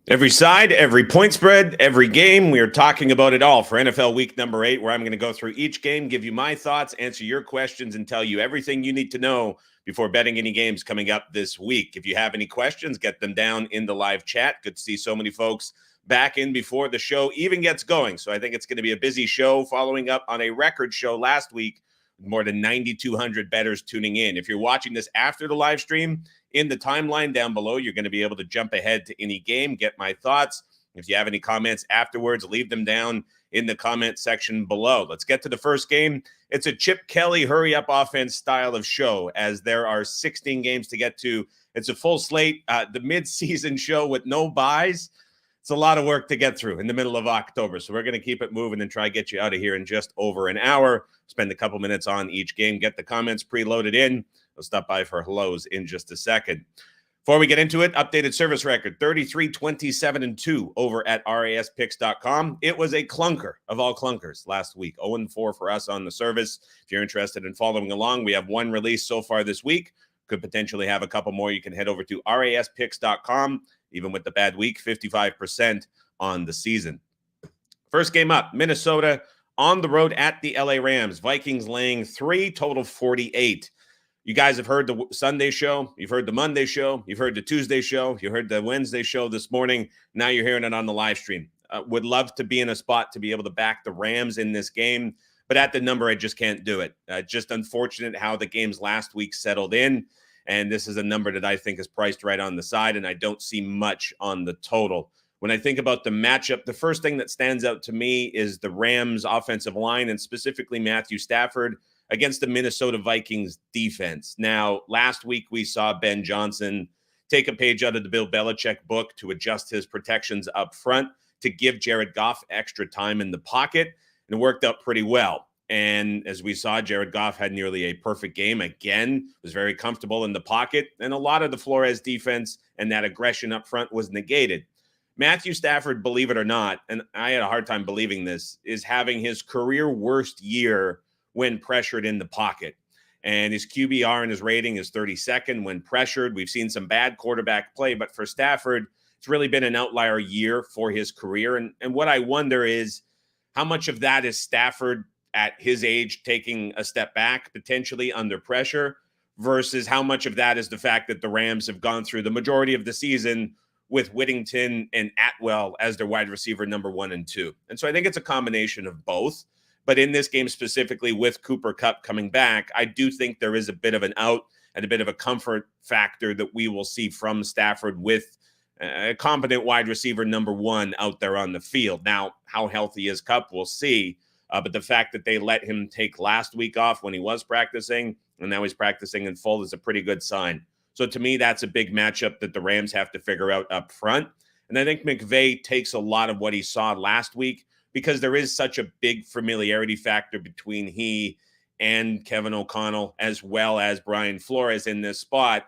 Every side, every point spread, every game, we are talking about it all for NFL Week number 8, where I'm going to go through each game, give you my thoughts, answer your questions, and tell you everything you need to know before betting any games coming up this week. If you have any questions, get them down in the live chat. Good to see so many folks back in before the show even gets going. So I think it's going to be a busy show following up on a record show last week with more than 9,200 bettors tuning in. If you're watching this after the live stream, in the timeline down below, you're going to be able to jump ahead to any game, get my thoughts. If you have any comments afterwards, leave them down in the comment section below. Let's get to the first game. It's a Chip Kelly hurry-up offense style of show, as there are 16 games to get to. It's a full slate, the mid-season show with no buys. It's a lot of work to get through in the middle of October, so we're going to keep it moving and try to get you out of here in just over an hour. Spend a couple minutes on each game, get the comments preloaded in. We'll stop by for hellos in just a second. Before we get into it, updated service record, 33-27-2 over at raspicks.com. It was a clunker of all clunkers last week, 0-4 for us on the service. If you're interested in following along, we have one release so far this week. Could potentially have a couple more. You can head over to raspicks.com. Even with the bad week, 55% on the season. First game up, Minnesota on the road at the LA Rams. Vikings laying 3, total 48. You guys have heard the Sunday show. You've heard the Monday show. You've heard the Tuesday show. You heard the Wednesday show this morning. Now you're hearing it on the live stream. Would love to be in a spot to be able to back the Rams in this game, but at the number, I just can't do it. Just unfortunate how the games last week settled in. And this is a number that I think is priced right on the side, and I don't see much on the total. When I think about the matchup, the first thing that stands out to me is the Rams' offensive line, and specifically Matthew Stafford against the Minnesota Vikings defense. Now, last week we saw Ben Johnson take a page out of the Bill Belichick book to adjust his protections up front to give Jared Goff extra time in the pocket, and it worked out pretty well. And as we saw, Jared Goff had nearly a perfect game again, was very comfortable in the pocket, and a lot of the Flores defense and that aggression up front was negated. Matthew Stafford, believe it or not, and I had a hard time believing this, is having his career worst year when pressured in the pocket. And his QBR and his rating is 32nd when pressured. We've seen some bad quarterback play, but for Stafford, it's really been an outlier year for his career. And what I wonder is how much of that is Stafford at his age taking a step back, potentially under pressure, versus how much of that is the fact that the Rams have gone through the majority of the season with Whittington and Atwell as their wide receiver number 1 and 2. And so I think it's a combination of both. But in this game specifically with Cooper Kupp coming back, I do think there is a bit of an out and a bit of a comfort factor that we will see from Stafford with a competent wide receiver number 1 out there on the field. Now, how healthy is Kupp, we'll see. But the fact that they let him take last week off when he was practicing, and now he's practicing in full, is a pretty good sign. So to me, that's a big matchup that the Rams have to figure out up front. And I think McVay takes a lot of what he saw last week, because there is such a big familiarity factor between he and Kevin O'Connell, as well as Brian Flores in this spot.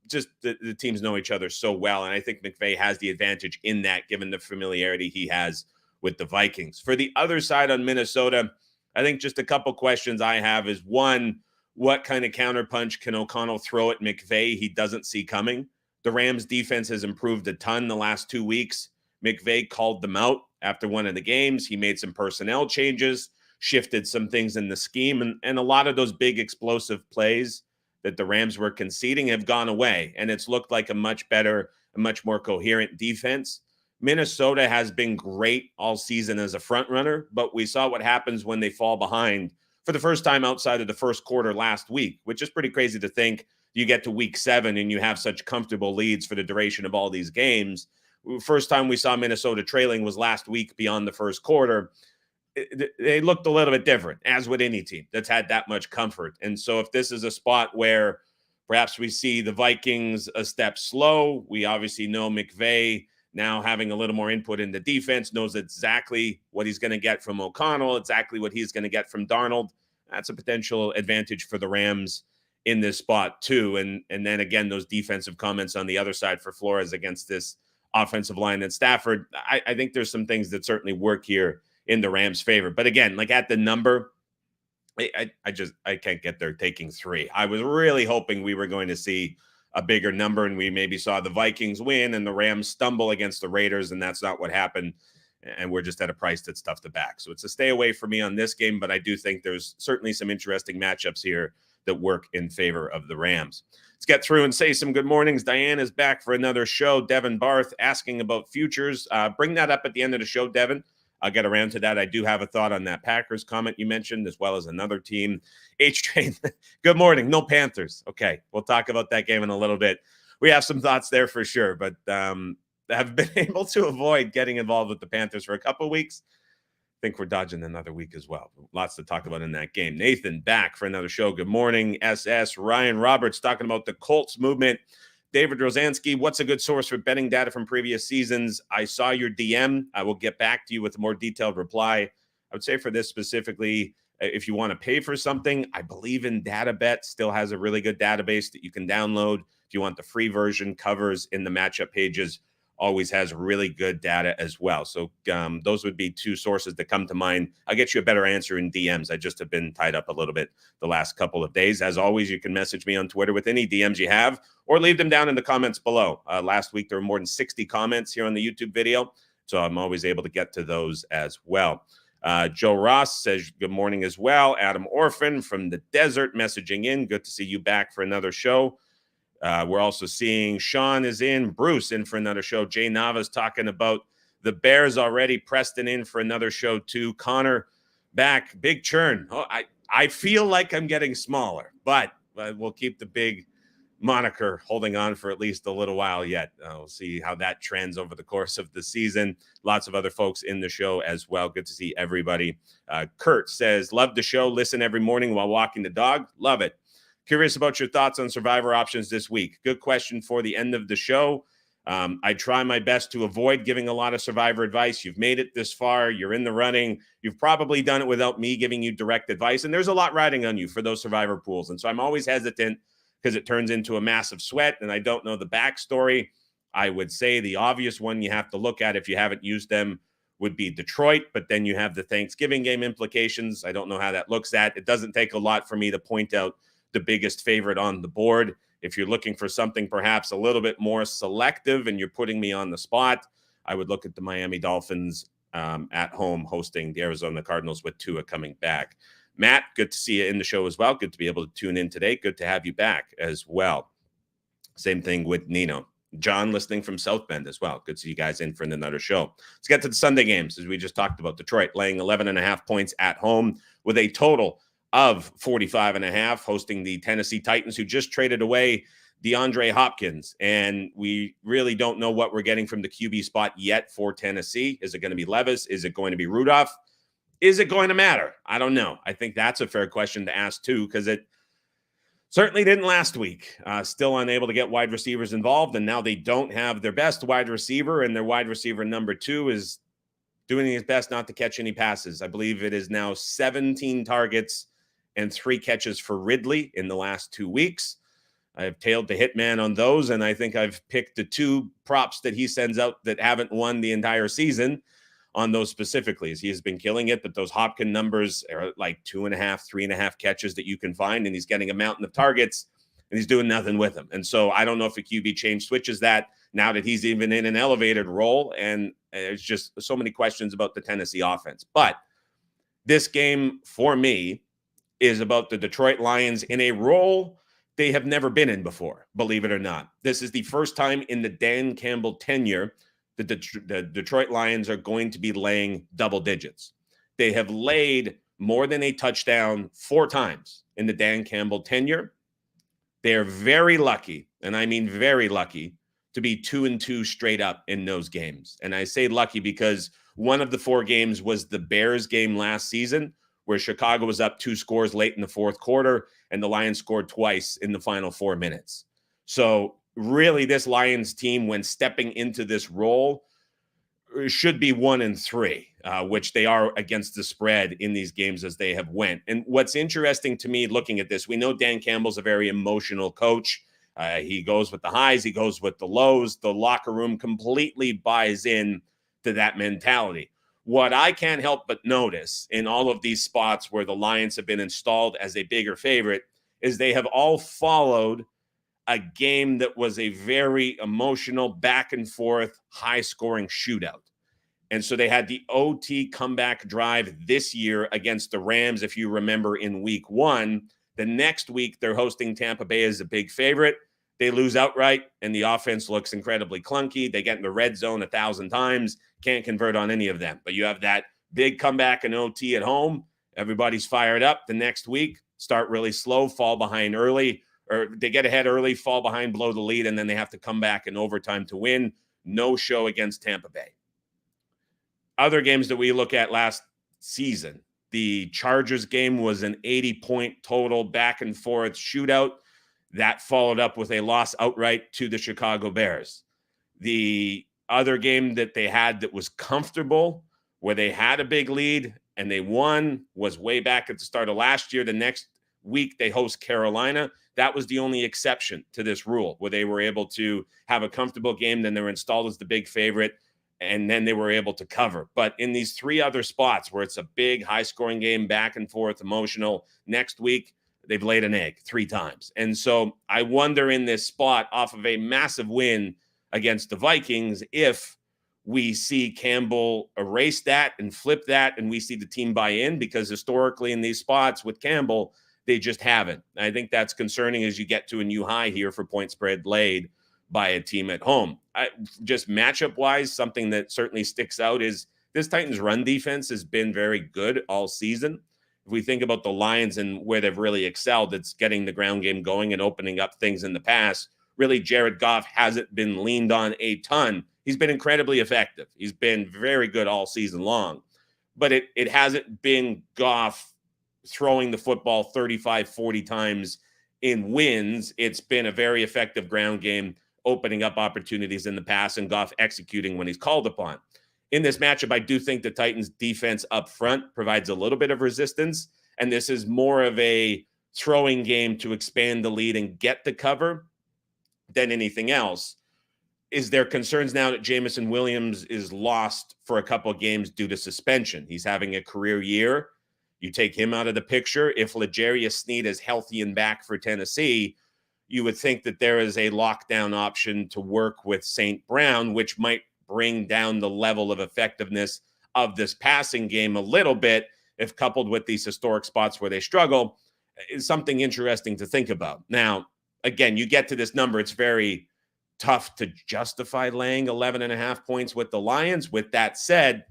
Just the teams know each other so well. And I think McVay has the advantage in that, given the familiarity he has with the Vikings. For the other side on Minnesota, I think just a couple questions I have is, one, what kind of counterpunch can O'Connell throw at McVay he doesn't see coming? The Rams defense has improved a ton the last 2 weeks. McVay called them out after one of the games. He made some personnel changes, shifted some things in the scheme, and a lot of those big explosive plays that the Rams were conceding have gone away, and it's looked like a much better, a much more coherent defense. Minnesota has been great all season as a front runner, but we saw what happens when they fall behind for the first time outside of the first quarter last week, which is pretty crazy to think. You get to week 7 and you have such comfortable leads for the duration of all these games. First time we saw Minnesota trailing was last week beyond the first quarter. They looked a little bit different, as would any team that's had that much comfort. And so if this is a spot where perhaps we see the Vikings a step slow, we obviously know McVay, now having a little more input in the defense, knows exactly what he's going to get from O'Connell, exactly what he's going to get from Darnold. That's a potential advantage for the Rams in this spot too. And then again, those defensive comments on the other sside for Flores against this offensive line and Stafford. I think there's some things that certainly work here in the Rams' favor. But again, like at the number, I can't get there taking 3. I was really hoping we were going to see a bigger number, and we maybe saw the Vikings win and the Rams stumble against the Raiders, and that's not what happened. And we're just at a price that's tough to back. So it's a stay away for me on this game, but I do think there's certainly some interesting matchups here that work in favor of the Rams. Let's get through and say some good mornings. Diane is back for another show. Devin Barth asking about futures. Bring that up at the end of the show, Devin. I'll get around to that. I do have a thought on that Packers comment you mentioned, as well as another team. H-Train, good morning. No Panthers. Okay, we'll talk about that game in a little bit. We have some thoughts there for sure, but have been able to avoid getting involved with the Panthers for a couple of weeks. I think we're dodging another week as well. Lots to talk about in that game. Nathan back for another show. Good morning, SS. Ryan Roberts talking about the Colts movement. David Rosansky, what's a good source for betting data from previous seasons? I saw your DM. I will get back to you with a more detailed reply. I would say for this specifically, if you want to pay for something, I believe in DataBet. Still has a really good database that you can download. If you want the free version, covers in the matchup pages, always has really good data as well. So those would be two sources that come to mind. I'll get you a better answer in DMs. I just have been tied up a little bit the last couple of days. As always, you can message me on Twitter with any DMs you have or leave them down in the comments below. Last week, there were more than 60 comments here on the YouTube video, so I'm always able to get to those as well. Joe Ross says good morning as well. Adam Orphan from the desert messaging in. Good to see you back for another show. We're also seeing Sean is in, Bruce in for another show. Jay Nava's talking about the Bears already. Preston in for another show too. Connor back, big churn. Oh, I feel like I'm getting smaller, but we'll keep the big moniker holding on for at least a little while yet. We'll see how that trends over the course of the season. Lots of other folks in the show as well. Good to see everybody. Kurt says, love the show. Listen every morning while walking the dog. Love it. Curious about your thoughts on survivor options this week. Good question for the end of the show. I try my best to avoid giving a lot of survivor advice. You've made it this far. You're in the running. You've probably done it without me giving you direct advice. And there's a lot riding on you for those survivor pools. And so I'm always hesitant because it turns into a massive sweat and I don't know the backstory. I would say the obvious one you have to look at if you haven't used them would be Detroit, but then you have the Thanksgiving game implications. I don't know how that looks at. It doesn't take a lot for me to point out the biggest favorite on the board. If you're looking for something perhaps a little bit more selective and you're putting me on the spot, I would look at the Miami Dolphins at home hosting the Arizona Cardinals with Tua coming back. Matt, good to see you in the show as well. Good to be able to tune in today. Good to have you back as well. Same thing with Nino. John listening from South Bend as well. Good to see you guys in for another show. Let's get to the Sunday games. As we just talked about, Detroit laying 11.5 points at home with a total of 45.5, hosting the Tennessee Titans, who just traded away DeAndre Hopkins. And we really don't know what we're getting from the QB spot yet for Tennessee. Is it going to be Levis? Is it going to be Rudolph? Is it going to matter? I don't know. I think that's a fair question to ask too, because it certainly didn't last week. Still unable to get wide receivers involved, and now they don't have their best wide receiver, and their wide receiver number 2 is doing his best not to catch any passes. I believe it is now 17 targets and 3 catches for Ridley in the last 2 weeks. I've tailed the hitman on those, and I think I've picked the 2 props that he sends out that haven't won the entire season on those specifically. As he has been killing it, but those Hopkins numbers are like 2.5, 3.5 catches that you can find, and he's getting a mountain of targets, and he's doing nothing with them. And so I don't know if a QB change switches that now that he's even in an elevated role, and there's just so many questions about the Tennessee offense. But this game, for me, is about the Detroit Lions in a role they have never been in before, believe it or not. This is the first time in the Dan Campbell tenure that the Detroit Lions are going to be laying double digits. They have laid more than a touchdown 4 times in the Dan Campbell tenure. They are very lucky, and I mean very lucky, to be 2-2 straight up in those games. And I say lucky because one of the 4 games was the Bears game last season, where Chicago was up 2 scores late in the fourth quarter, and the Lions scored twice in the final 4 minutes. So really, this Lions team, when stepping into this role, should be 1-3, which they are against the spread in these games as they have went. And what's interesting to me looking at this, we know Dan Campbell's a very emotional coach. He goes with the highs, he goes with the lows. The locker room completely buys in to that mentality. What I can't help but notice in all of these spots where the Lions have been installed as a bigger favorite is they have all followed a game that was a very emotional, back and forth, high scoring shootout. And so they had the OT comeback drive this year against the Rams, if you remember, in week 1. The next week, they're hosting Tampa Bay as a big favorite. They lose outright, and the offense looks incredibly clunky. They get in the red zone 1,000 times, can't convert on any of them. But you have that big comeback in OT at home. Everybody's fired up. The next week, start really slow, fall behind early, or they get ahead early, fall behind, blow the lead, and then they have to come back in overtime to win. No show against Tampa Bay. Other games that we look at last season, the Chargers game was an 80-point total back and forth shootout that followed up with a loss outright to the Chicago Bears. The other game that they had that was comfortable, where they had a big lead and they won, was way back at the start of last year. The next week they host Carolina. That was the only exception to this rule, where they were able to have a comfortable game, then they were installed as the big favorite, and then they were able to cover. But in these 3 other spots where it's a big, high-scoring game, back and forth, emotional, next week, they've laid an egg 3 times. And so I wonder in this spot, off of a massive win against the Vikings, if we see Campbell erase that and flip that, and we see the team buy in, because historically in these spots with Campbell, they just haven't. I think that's concerning as you get to a new high here for point spread laid by a team at home. Just matchup-wise, something that certainly sticks out is this Titans run defense has been very good all season. If we think about the Lions and where they've really excelled, it's getting the ground game going and opening up things in the pass. Really, Jared Goff hasn't been leaned on a ton. He's been incredibly effective. He's been very good all season long. But it hasn't been Goff throwing the football 35, 40 times in wins. It's been a very effective ground game, opening up opportunities in the pass, and Goff executing when he's called upon. In this matchup, I do think the Titans defense up front provides a little bit of resistance, and this is more of a throwing game to expand the lead and get the cover than anything else. Is there concerns now that Jamison Williams is lost for a couple of games due to suspension? He's having a career year. You take him out of the picture. If L'Jarius Sneed is healthy and back for Tennessee, you would think that there is a lockdown option to work with St. Brown, which might bring down the level of effectiveness of this passing game a little bit, if coupled with these historic spots where they struggle, is something interesting to think about. Now, again, you get to this number, it's very tough to justify laying 11.5 points with the Lions. With that said,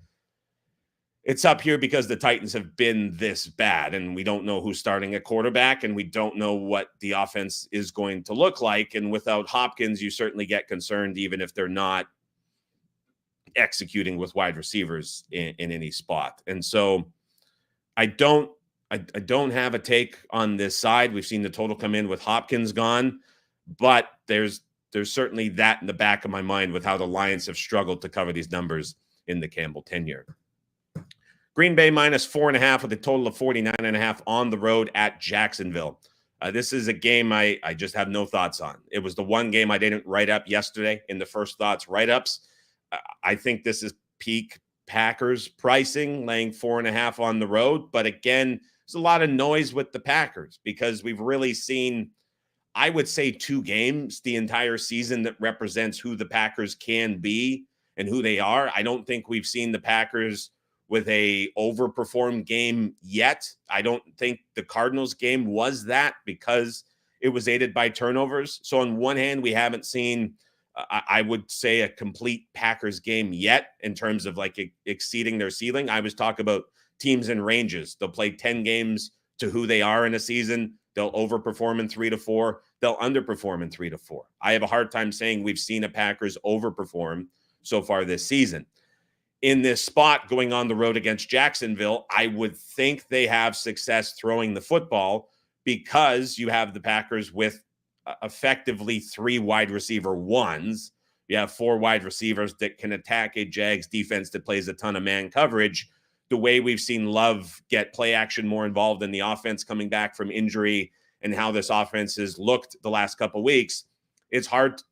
it's up here because the Titans have been this bad, and we don't know who's starting at quarterback, and we don't know what the offense is going to look like. And without Hopkins, you certainly get concerned, even if they're not executing with wide receivers in any spot. And so I don't have a take on this side. We've seen the total come in with Hopkins gone, but there's certainly that in the back of my mind with how the Lions have struggled to cover these numbers in the Campbell tenure. Green Bay minus 4.5 with a total of 49.5 on the road at Jacksonville. This is a game I just have no thoughts on. It was the one game I didn't write up yesterday in the first thoughts write-ups. I think this is peak Packers pricing, laying 4.5 on the road. But again, there's a lot of noise with the Packers because we've really seen, I would say, 2 games the entire season that represents who the Packers can be and who they are. I don't think we've seen the Packers with a overperformed game yet. I don't think the Cardinals game was that because it was aided by turnovers. So on one hand, we haven't seen, I would say, a complete Packers game yet in terms of like exceeding their ceiling. I was talking about teams in ranges. They'll play 10 games to who they are in a season. They'll overperform in 3 to 4. They'll underperform in 3 to 4. I have a hard time saying we've seen a Packers overperform so far this season. In this spot going on the road against Jacksonville, I would think they have success throwing the football because you have the Packers with effectively 3 wide receiver ones. You have 4 wide receivers that can attack a Jags defense that plays a ton of man coverage. The way we've seen Love get play action more involved in the offense coming back from injury and how this offense has looked the last couple of weeks, it's hard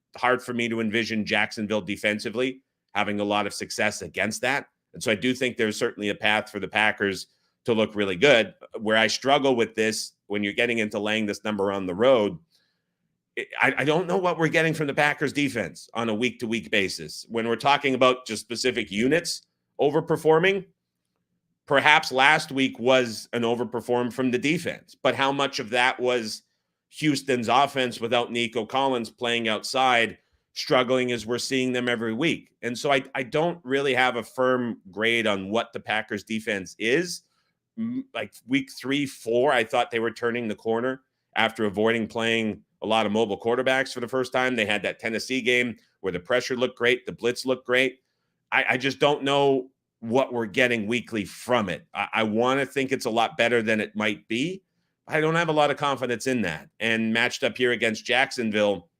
for me to envision Jacksonville defensively having a lot of success against that. And so I do think there's certainly a path for the Packers to look really good. Where I struggle with this, when you're getting into laying this number on the road, I don't know what we're getting from the Packers defense on a week-to-week basis. When we're talking about just specific units overperforming, perhaps last week was an overperform from the defense, but how much of that was Houston's offense without Nico Collins playing outside, struggling as we're seeing them every week? And so I don't really have a firm grade on what the Packers defense is. Like week 3, 4, I thought they were turning the corner after avoiding playing a lot of mobile quarterbacks for the first time. They had that Tennessee game where the pressure looked great, the blitz looked great. I just don't know what we're getting weekly from it. I want to think it's a lot better than it might be. I don't have a lot of confidence in that. And matched up here against Jacksonville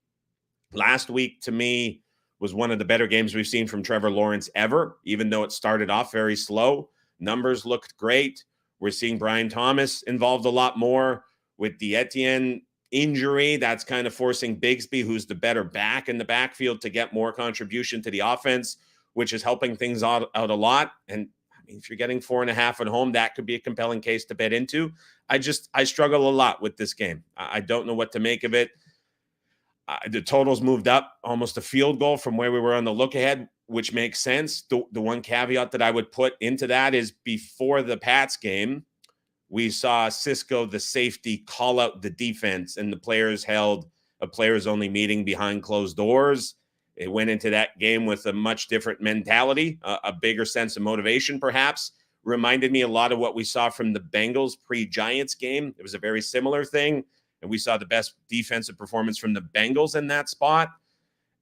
last week, to me, was one of the better games we've seen from Trevor Lawrence ever, even though it started off very slow. Numbers looked great. We're seeing Brian Thomas involved a lot more with the Etienne injury. That's kind of forcing Bigsby, who's the better back in the backfield, to get more contribution to the offense, which is helping things out a lot. And I mean, if you're getting 4.5 at home, that could be a compelling case to bet into. I struggle a lot with this game. I don't know what to make of it. The totals moved up almost a field goal from where we were on the look ahead, which makes sense. The one caveat that I would put into that is before the Pats game, we saw Cisco, the safety, call out the defense, and the players held a players-only meeting behind closed doors. It went into that game with a much different mentality, a bigger sense of motivation, perhaps. Reminded me a lot of what we saw from the Bengals pre-Giants game. It was a very similar thing, and we saw the best defensive performance from the Bengals in that spot.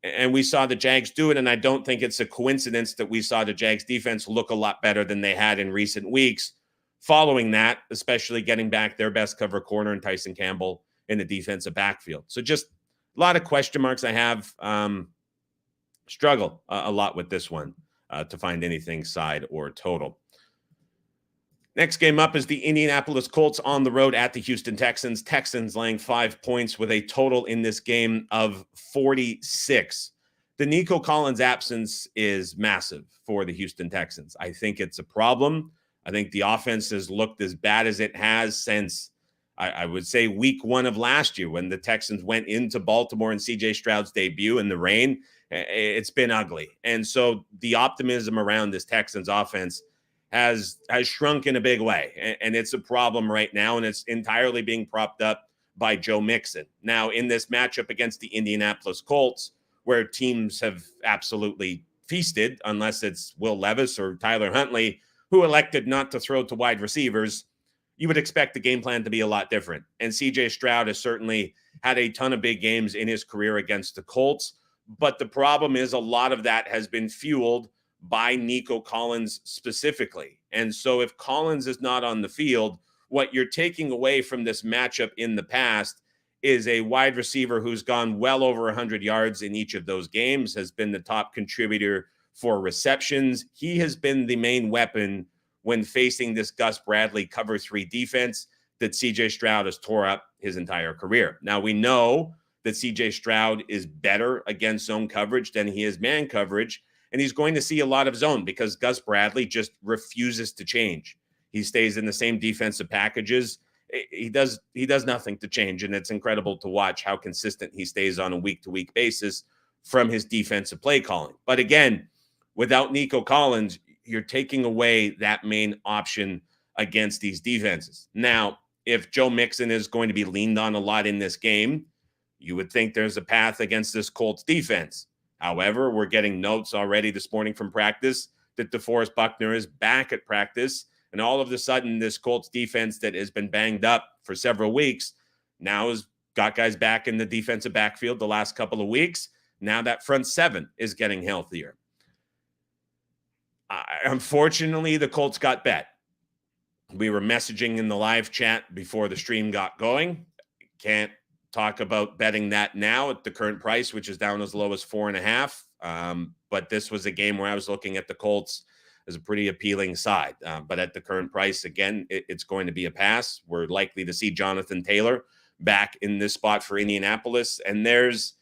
And we saw the Jags do it, and I don't think it's a coincidence that we saw the Jags defense look a lot better than they had in recent weeks. Following that, especially getting back their best cover corner and Tyson Campbell in the defensive backfield. So just a lot of question marks I have. Struggle a lot with this one to find anything side or total. Next game up is the Indianapolis Colts on the road at the Houston Texans. Texans laying 5 points with a total in this game of 46. The Nico Collins absence is massive for the Houston Texans. I think it's a problem. I think the offense has looked as bad as it has since, I would say, week 1 of last year when the Texans went into Baltimore and C.J. Stroud's debut in the rain. It's been ugly. And so the optimism around this Texans offense has shrunk in a big way. And it's a problem right now, and it's entirely being propped up by Joe Mixon. Now, in this matchup against the Indianapolis Colts, where teams have absolutely feasted, unless it's Will Levis or Tyler Huntley, who elected not to throw to wide receivers, you would expect the game plan to be a lot different. And C.J. Stroud has certainly had a ton of big games in his career against the Colts. But the problem is a lot of that has been fueled by Nico Collins specifically. And so if Collins is not on the field, what you're taking away from this matchup in the past is a wide receiver who's gone well over 100 yards in each of those games, has been the top contributor for receptions. He has been the main weapon when facing this Gus Bradley cover 3 defense that C.J. Stroud has tore up his entire career. Now, we know that C.J. Stroud is better against zone coverage than he is man coverage, and he's going to see a lot of zone because Gus Bradley just refuses to change. He stays in the same defensive packages. He does nothing to change, and it's incredible to watch how consistent he stays on a week-to-week basis from his defensive play calling. But again, without Nico Collins, you're taking away that main option against these defenses. Now, if Joe Mixon is going to be leaned on a lot in this game, you would think there's a path against this Colts defense. However, we're getting notes already this morning from practice that DeForest Buckner is back at practice. And all of a sudden, this Colts defense that has been banged up for several weeks now has got guys back in the defensive backfield the last couple of weeks. Now that front 7 is getting healthier. Unfortunately, the Colts got bet. We were messaging in the live chat before the stream got going. Can't talk about betting that now at the current price, which is down as low as 4.5. But this was a game where I was looking at the Colts as a pretty appealing side. But at the current price, again, it's going to be a pass. We're likely to see Jonathan Taylor back in this spot for Indianapolis. And there's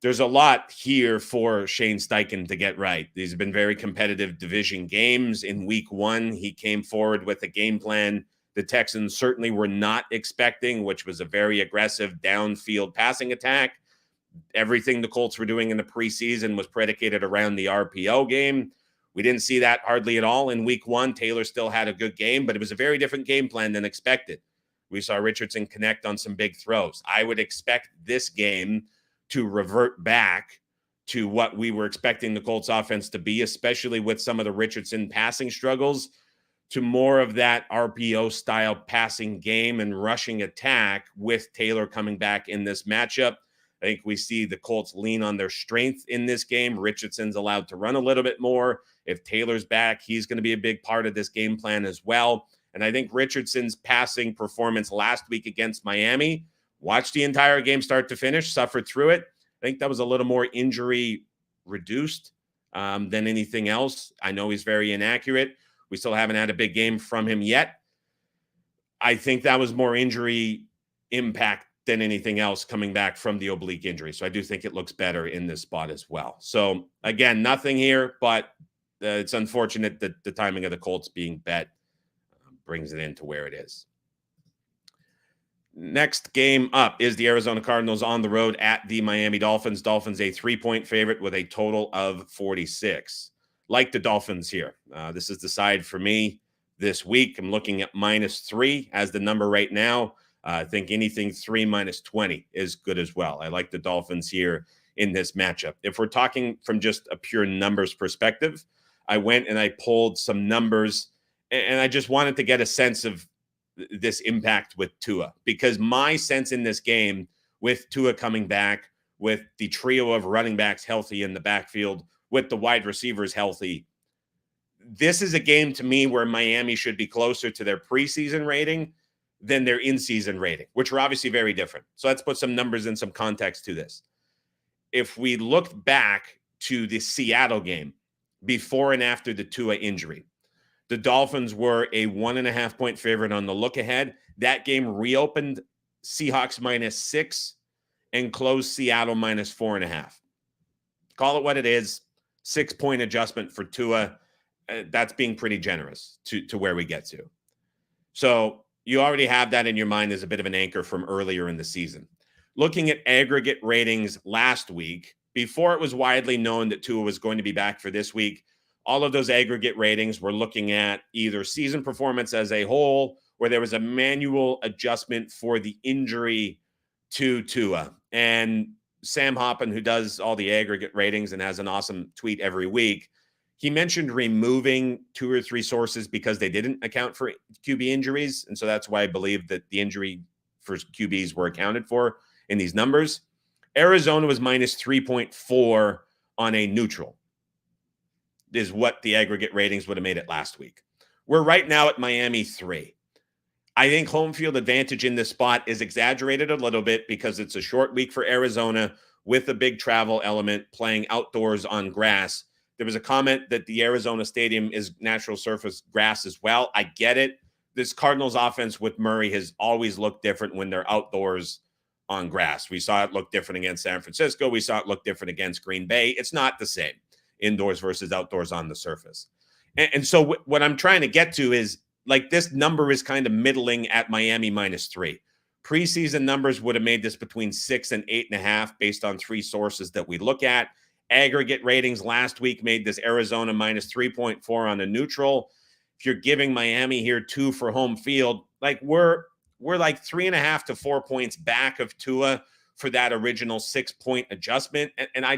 a lot here for Shane Steichen to get right. These have been very competitive division games. In week 1, he came forward with a game plan the Texans certainly were not expecting, which was a very aggressive downfield passing attack. Everything the Colts were doing in the preseason was predicated around the RPO game. We didn't see that hardly at all in week one. Taylor still had a good game, but it was a very different game plan than expected. We saw Richardson connect on some big throws. I would expect this game to revert back to what we were expecting the Colts offense to be, especially with some of the Richardson passing struggles, to more of that RPO style passing game and rushing attack with Taylor coming back in this matchup. I think we see the Colts lean on their strength in this game. Richardson's allowed to run a little bit more. If Taylor's back, he's going to be a big part of this game plan as well. And I think Richardson's passing performance last week against Miami, watched the entire game start to finish, suffered through it. I think that was a little more injury reduced than anything else. I know he's very inaccurate. We still haven't had a big game from him yet. I think that was more injury impact than anything else coming back from the oblique injury. So I do think it looks better in this spot as well. So again, nothing here, but it's unfortunate that the timing of the Colts being bet brings it into where it is. Next game up is the Arizona Cardinals on the road at the Miami Dolphins. Dolphins a 3-point favorite with a total of 46. Like the Dolphins here. This is the side for me this week. I'm looking at -3 as the number right now. I think anything 3 minus 20 is good as well. I like the Dolphins here in this matchup. If we're talking from just a pure numbers perspective, I went and I pulled some numbers, and I just wanted to get a sense of this impact with Tua, because my sense in this game with Tua coming back, with the trio of running backs healthy in the backfield, with the wide receivers healthy, this is a game to me where Miami should be closer to their preseason rating than their in-season rating, which are obviously very different. So let's put some numbers and some context to this. If we look back to the Seattle game before and after the Tua injury, the Dolphins were a 1.5-point favorite on the look ahead. That game reopened Seahawks -6 and closed Seattle -4.5. Call it what it is. 6-point adjustment for Tua. That's being pretty generous to where we get to. So you already have that in your mind as a bit of an anchor from earlier in the season. Looking at aggregate ratings last week, before it was widely known that Tua was going to be back for this week, all of those aggregate ratings were looking at either season performance as a whole, or there was a manual adjustment for the injury to Tua. And Sam Hoppen, who does all the aggregate ratings and has an awesome tweet every week, he mentioned removing 2 or 3 sources because they didn't account for QB injuries. And so that's why I believe that the injury for QBs were accounted for in these numbers. Arizona was -3.4 on a neutral, is what the aggregate ratings would have made it last week. We're right now at Miami 3. I think home field advantage in this spot is exaggerated a little bit because it's a short week for Arizona with a big travel element, playing outdoors on grass. There was a comment that the Arizona stadium is natural surface grass as well. I get it. This Cardinals offense with Murray has always looked different when they're outdoors on grass. We saw it look different against San Francisco. We saw it look different against Green Bay. It's not the same indoors versus outdoors on the surface. And so what I'm trying to get to is, like, this number is kind of middling at Miami -3. Preseason numbers would have made this between 6 and 8.5 based on 3 sources that we look at. Aggregate ratings last week made this Arizona -3.4 on a neutral. If you're giving Miami here 2 for home field, like we're like 3.5 to 4 points back of Tua for that original 6-point adjustment. And I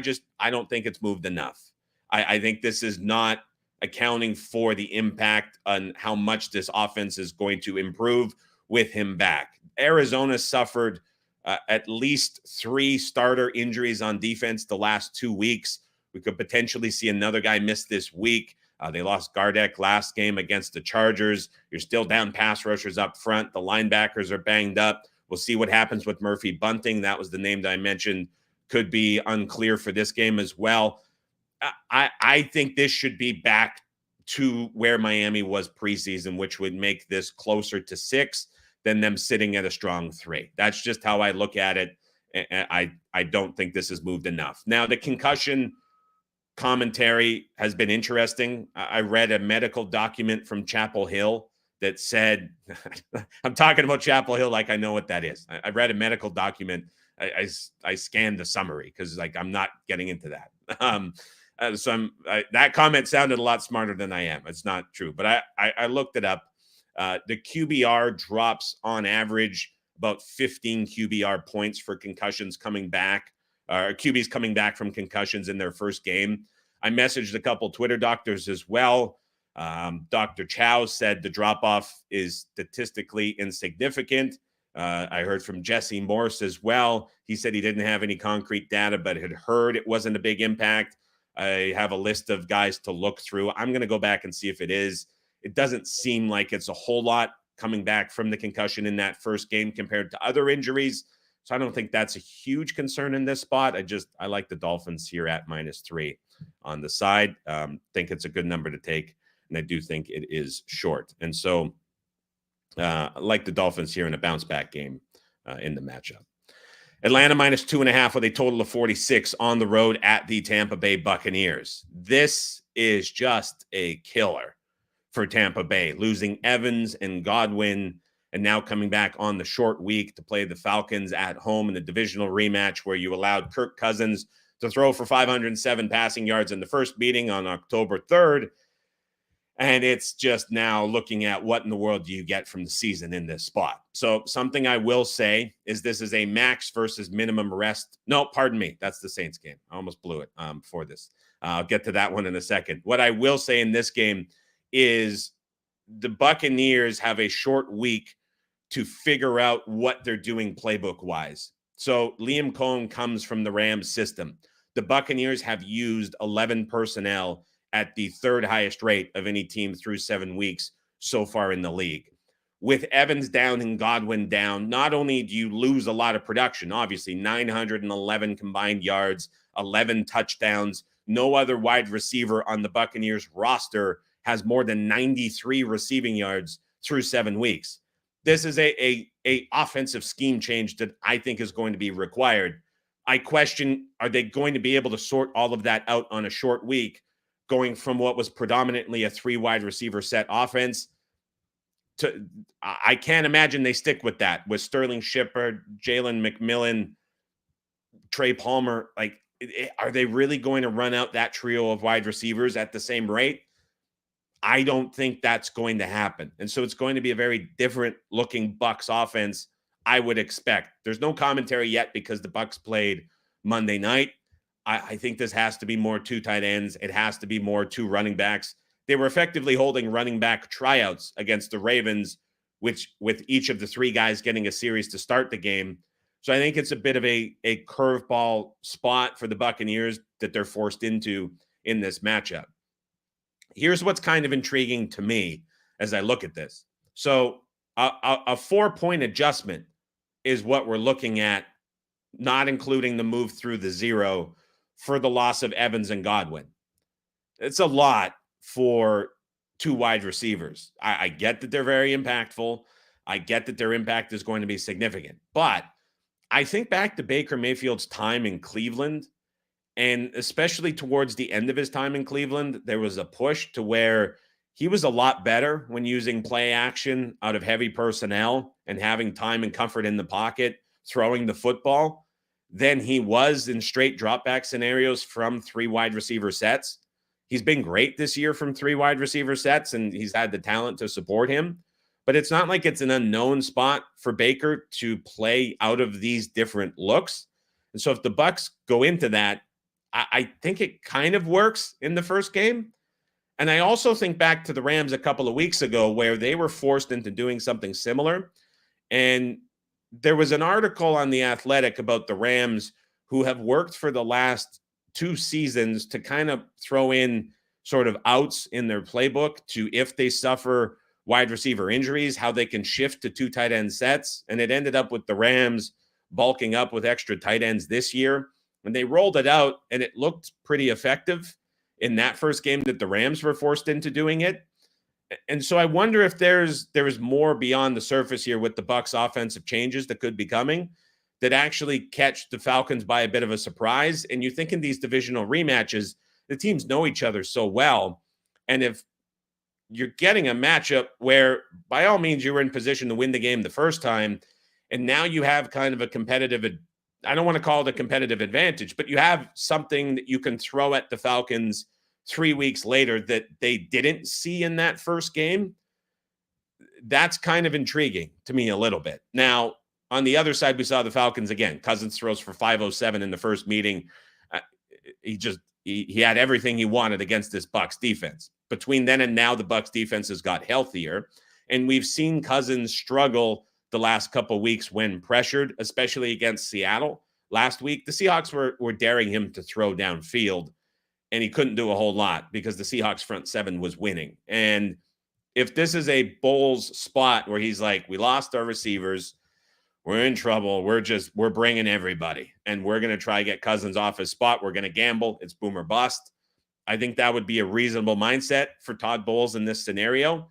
don't think it's moved enough. I think this is not accounting for the impact on how much this offense is going to improve with him back. Arizona suffered at least 3 starter injuries on defense the last 2 weeks. We could potentially see another guy miss this week. They lost Gardeck last game against the Chargers. You're still down pass rushers up front. The linebackers are banged up. We'll see what happens with Murphy Bunting. That was the name that I mentioned. Could be unclear for this game as well. I think this should be back to where Miami was preseason, which would make this closer to 6 than them sitting at a strong 3. That's just how I look at it. And I don't think this has moved enough. Now, the concussion commentary has been interesting. I read a medical document from Chapel Hill that said, I'm talking about Chapel Hill like I know what that is. I read a medical document. I scanned the summary because like I'm not getting into that. That comment sounded a lot smarter than I am. It's not true, but I looked it up. The QBR drops on average about 15 QBR points for concussions coming back, QBs coming back from concussions in their first game. I messaged a couple Twitter doctors as well. Dr. Chow said the drop-off is statistically insignificant. I heard from Jesse Morse as well. He said he didn't have any concrete data, but had heard it wasn't a big impact. I have a list of guys to look through. I'm going to go back and see if it is. It doesn't seem like it's a whole lot coming back from the concussion in that first game compared to other injuries. So I don't think that's a huge concern in this spot. I like the Dolphins here at -3 on the side. Think it's a good number to take. And I do think it is short. And so I like the Dolphins here in a bounce back game in the matchup. Atlanta -2.5 with a total of 46 on the road at the Tampa Bay Buccaneers. This is just a killer for Tampa Bay, losing Evans and Godwin and now coming back on the short week to play the Falcons at home in the divisional rematch where you allowed Kirk Cousins to throw for 507 passing yards in the first meeting on October 3rd. And it's just now looking at what in the world do you get from the season in this spot. So something I will say is this is a max versus minimum rest. No, pardon me. That's the Saints game. I almost blew it for this. I'll get to that one in a second. What I will say in this game is the Buccaneers have a short week to figure out what they're doing playbook-wise. So Liam Cohen comes from the Rams system. The Buccaneers have used 11 personnel at the third highest rate of any team through 7 weeks so far in the league. With Evans down and Godwin down, not only do you lose a lot of production, obviously 911 combined yards, 11 touchdowns. No other wide receiver on the Buccaneers roster has more than 93 receiving yards through 7 weeks. This is a offensive scheme change that I think is going to be required. I question, are they going to be able to sort all of that out on a short week, going from what was predominantly a 3 wide receiver set offense to, I can't imagine they stick with that with Sterling Shepard, Jalen McMillan, Trey Palmer. Like, are they really going to run out that trio of wide receivers at the same rate? I don't think that's going to happen. And so it's going to be a very different looking Bucs offense, I would expect. There's no commentary yet because the Bucs played Monday night. I think this has to be more 2 tight ends. It has to be more 2 running backs. They were effectively holding running back tryouts against the Ravens, which with each of the 3 guys getting a series to start the game. So I think it's a bit of a curveball spot for the Buccaneers that they're forced into in this matchup. Here's what's kind of intriguing to me as I look at this. So a 4-point adjustment is what we're looking at, not including the move through the 0 for the loss of Evans and Godwin. It's a lot for 2 wide receivers. I get that they're very impactful. I get that their impact is going to be significant. But I think back to Baker Mayfield's time in Cleveland, and especially towards the end of his time in Cleveland, there was a push to where he was a lot better when using play action out of heavy personnel and having time and comfort in the pocket, throwing the football, than he was in straight dropback scenarios from 3 wide receiver sets. He's been great this year from 3 wide receiver sets, and he's had the talent to support him. But it's not like it's an unknown spot for Baker to play out of these different looks. And so if the Bucs go into that, I think it kind of works in the first game. And I also think back to the Rams a couple of weeks ago where they were forced into doing something similar. And there was an article on The Athletic about the Rams who have worked for the last 2 seasons to kind of throw in sort of outs in their playbook to, if they suffer wide receiver injuries, how they can shift to 2 tight end sets. And it ended up with the Rams bulking up with extra tight ends this year. And they rolled it out, and it looked pretty effective in that first game that the Rams were forced into doing it. And so I wonder if there's more beyond the surface here with the Bucs offensive changes that could be coming that actually catch the Falcons by a bit of a surprise. And you think in these divisional rematches, the teams know each other so well. And if you're getting a matchup where, by all means, you were in position to win the game the first time, and now you have kind of a competitive, I don't want to call it a competitive advantage, but you have something that you can throw at the Falcons 3 weeks later that they didn't see in that first game. That's kind of intriguing to me a little bit. Now, on the other side, we saw the Falcons again. Cousins throws for 507 in the first meeting. He had everything he wanted against this Bucs defense. Between then and now, the Bucs defense has got healthier, and we've seen Cousins struggle the last couple of weeks when pressured, especially against Seattle. Last week, the Seahawks were daring him to throw downfield, and he couldn't do a whole lot because the Seahawks front seven was winning. And if this is a Bowles spot where he's like, we lost our receivers, we're in trouble, we're bringing everybody, and we're going to try to get Cousins off his spot, we're going to gamble, it's boom or bust. I think that would be a reasonable mindset for Todd Bowles in this scenario.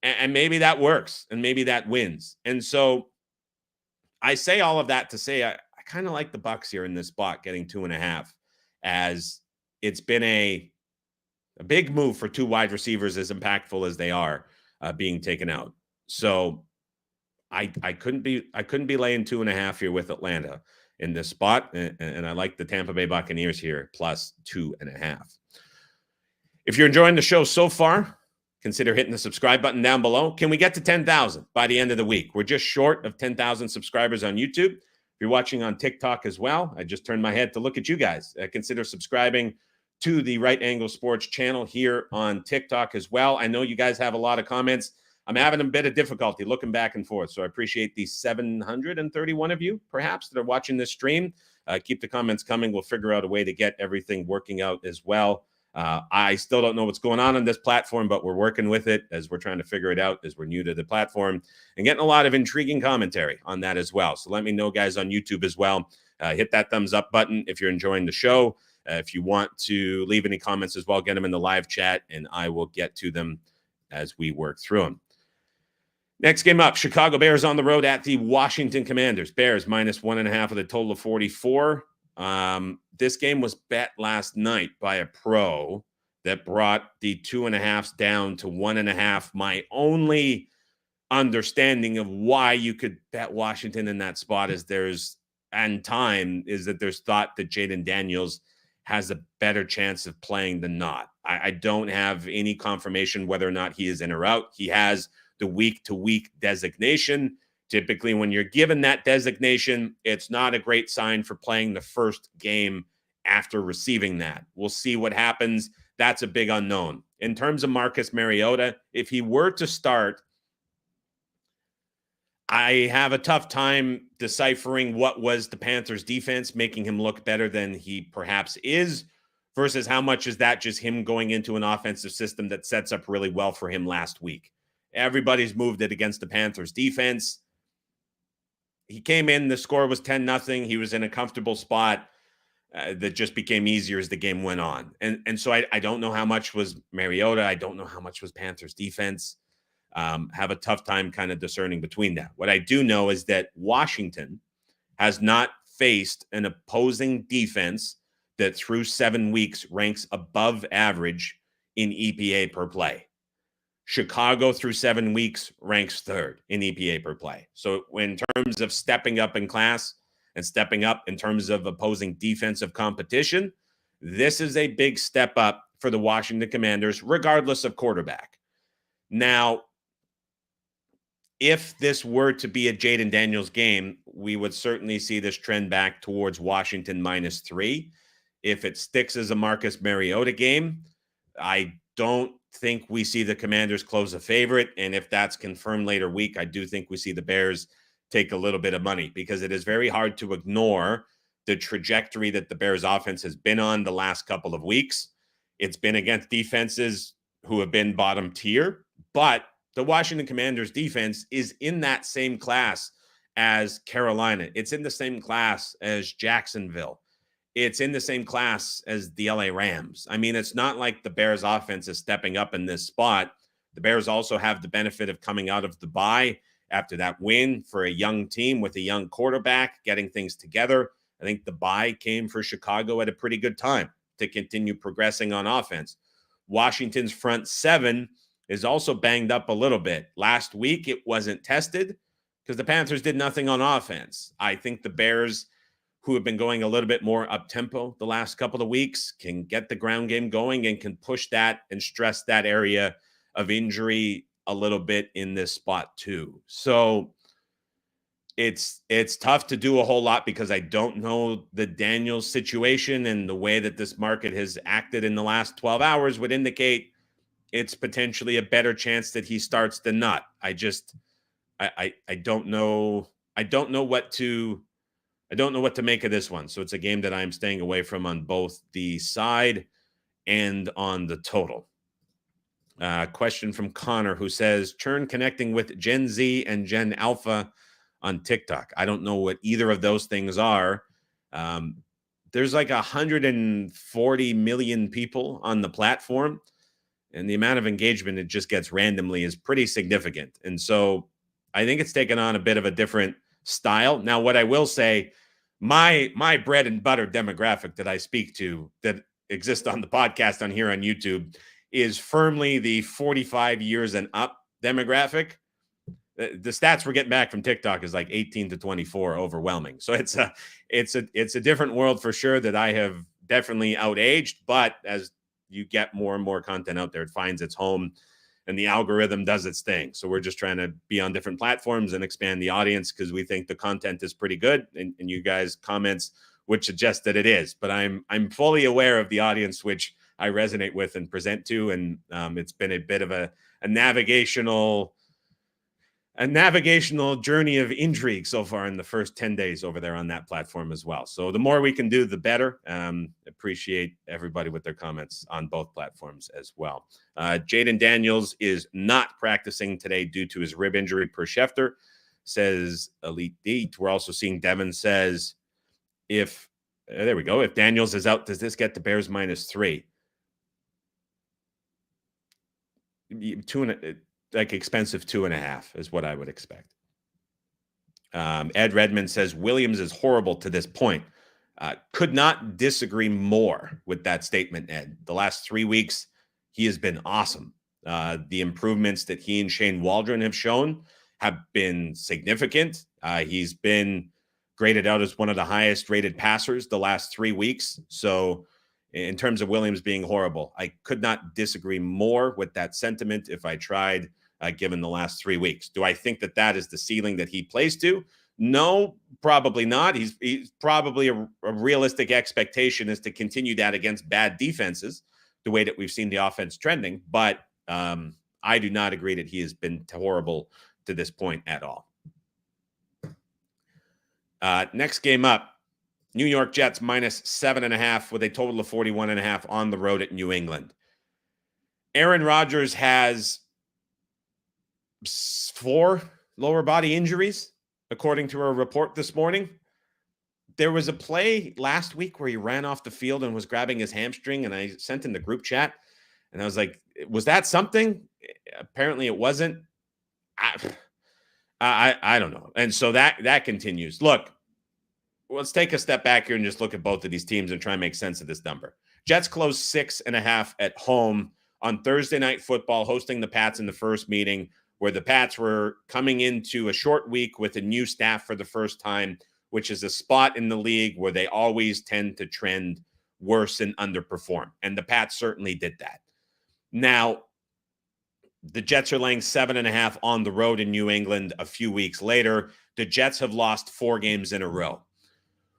And maybe that works, and maybe that wins. And so I say all of that to say I kind of like the Bucs here in this spot, getting 2.5, as it's been a big move for two wide receivers as impactful as they are being taken out. So I couldn't be laying 2.5 here with Atlanta in this spot, and I like the Tampa Bay Buccaneers here plus 2.5. If you're enjoying the show so far, consider hitting the subscribe button down below. Can we get to 10,000 by the end of the week? We're just short of 10,000 subscribers on YouTube. If you're watching on TikTok as well, I just turned my head to look at you guys. Consider subscribing to the Right Angle Sports channel here on TikTok as well. I know you guys have a lot of comments. I'm having a bit of difficulty looking back and forth, so I appreciate the 731 of you, perhaps, that are watching this stream. Keep the comments coming. We'll figure out a way to get everything working out as well. I still don't know what's going on this platform, but we're working with it as we're trying to figure it out as we're new to the platform and getting a lot of intriguing commentary on that as well. So let me know, guys, on YouTube as well. Hit that thumbs up button if you're enjoying the show. If you want to leave any comments as well, get them in the live chat, and I will get to them as we work through them. Next game up, Chicago Bears on the road at the Washington Commanders. Bears minus 1.5 with a total of 44. This game was bet last night by a pro that brought the 2.5s down to 1.5. My only understanding of why you could bet Washington in that spot is there's thought that Jaden Daniels has a better chance of playing than not. I don't have any confirmation whether or not he is in or out. He has the week-to-week designation. Typically, when you're given that designation, it's not a great sign for playing the first game after receiving that. We'll see what happens. That's a big unknown. In terms of Marcus Mariota, if he were to start, I have a tough time deciphering what was the Panthers' defense making him look better than he perhaps is versus how much is that just him going into an offensive system that sets up really well for him last week. Everybody's moved it against the Panthers' defense. He came in, the score was 10-0. He was in a comfortable spot that just became easier as the game went on. And so I don't know how much was Mariota. I don't know how much was Panthers' defense. Have a tough time kind of discerning between that. What I do know is that Washington has not faced an opposing defense that through 7 weeks ranks above average in EPA per play. Chicago through 7 weeks ranks third in EPA per play. So in terms of stepping up in class and stepping up in terms of opposing defensive competition, this is a big step up for the Washington Commanders, regardless of quarterback. Now, if this were to be a Jaden Daniels game, we would certainly see this trend back towards Washington -3. If it sticks as a Marcus Mariota game, I don't think we see the Commanders close a favorite. And if that's confirmed later week, I do think we see the Bears take a little bit of money because it is very hard to ignore the trajectory that the Bears offense has been on the last couple of weeks. It's been against defenses who have been bottom tier, but the Washington Commanders defense is in that same class as Carolina. It's in the same class as Jacksonville. It's in the same class as the LA Rams. I mean, it's not like the Bears offense is stepping up in this spot. The Bears also have the benefit of coming out of the bye after that win for a young team with a young quarterback, getting things together. I think the bye came for Chicago at a pretty good time to continue progressing on offense. Washington's front seven is also banged up a little bit. Last week, it wasn't tested because the Panthers did nothing on offense. I think the Bears, who have been going a little bit more up-tempo the last couple of weeks, can get the ground game going and can push that and stress that area of injury a little bit in this spot too. So it's tough to do a whole lot because I don't know the Daniels situation, and the way that this market has acted in the last 12 hours would indicate it's potentially a better chance that he starts than not. I don't know. I don't know what to make of this one. So it's a game that I'm staying away from on both the side and on the total. Question from Connor, who says, Churn connecting with Gen Z and Gen Alpha on TikTok. I don't know what either of those things are. There's like 140 million people on the platform, and the amount of engagement it just gets randomly is pretty significant. And so I think it's taken on a bit of a different style. Now, what I will say, my bread and butter demographic that I speak to that exists on the podcast on here on YouTube is firmly the 45 years and up demographic. The stats we're getting back from TikTok is like 18 to 24, overwhelming. So it's a different world for sure that I have definitely outaged. But as you get more and more content out there, it finds its home and the algorithm does its thing. So we're just trying to be on different platforms and expand the audience because we think the content is pretty good. And you guys' comments would suggest that it is. But I'm fully aware of the audience which I resonate with and present to. And it's been a bit of a navigational journey of intrigue so far in the first 10 days over there on that platform as well. So the more we can do, the better. Appreciate everybody with their comments on both platforms as well. Jaden Daniels is not practicing today due to his rib injury per Schefter, says Elite Deet. We're also seeing Devin says, there we go. If Daniels is out, does this get the Bears -3? Like expensive 2.5 is what I would expect. Ed Redmond says Williams is horrible to this point. Could not disagree more with that statement, Ed. The last 3 weeks, he has been awesome. The improvements that he and Shane Waldron have shown have been significant. He's been graded out as one of the highest rated passers the last 3 weeks. So in terms of Williams being horrible, I could not disagree more with that sentiment if I tried. Given the last 3 weeks. Do I think that is the ceiling that he plays to? No, probably not. He's probably a realistic expectation is to continue that against bad defenses, the way that we've seen the offense trending. But I do not agree that he has been horrible to this point at all. Next game up, New York Jets -7.5 with a total of 41.5 on the road at New England. Aaron Rodgers has 4 lower body injuries, according to a report this morning. There was a play last week where he ran off the field and was grabbing his hamstring, and I sent in the group chat, and I was like, was that something? Apparently it wasn't. I don't know. And so that continues. Look, let's take a step back here and just look at both of these teams and try and make sense of this number. Jets closed 6.5 at home on Thursday Night Football, hosting the Pats in the first meeting, where the Pats were coming into a short week with a new staff for the first time, which is a spot in the league where they always tend to trend worse and underperform. And the Pats certainly did that. Now, the Jets are laying 7.5 on the road in New England a few weeks later. The Jets have lost 4 games in a row.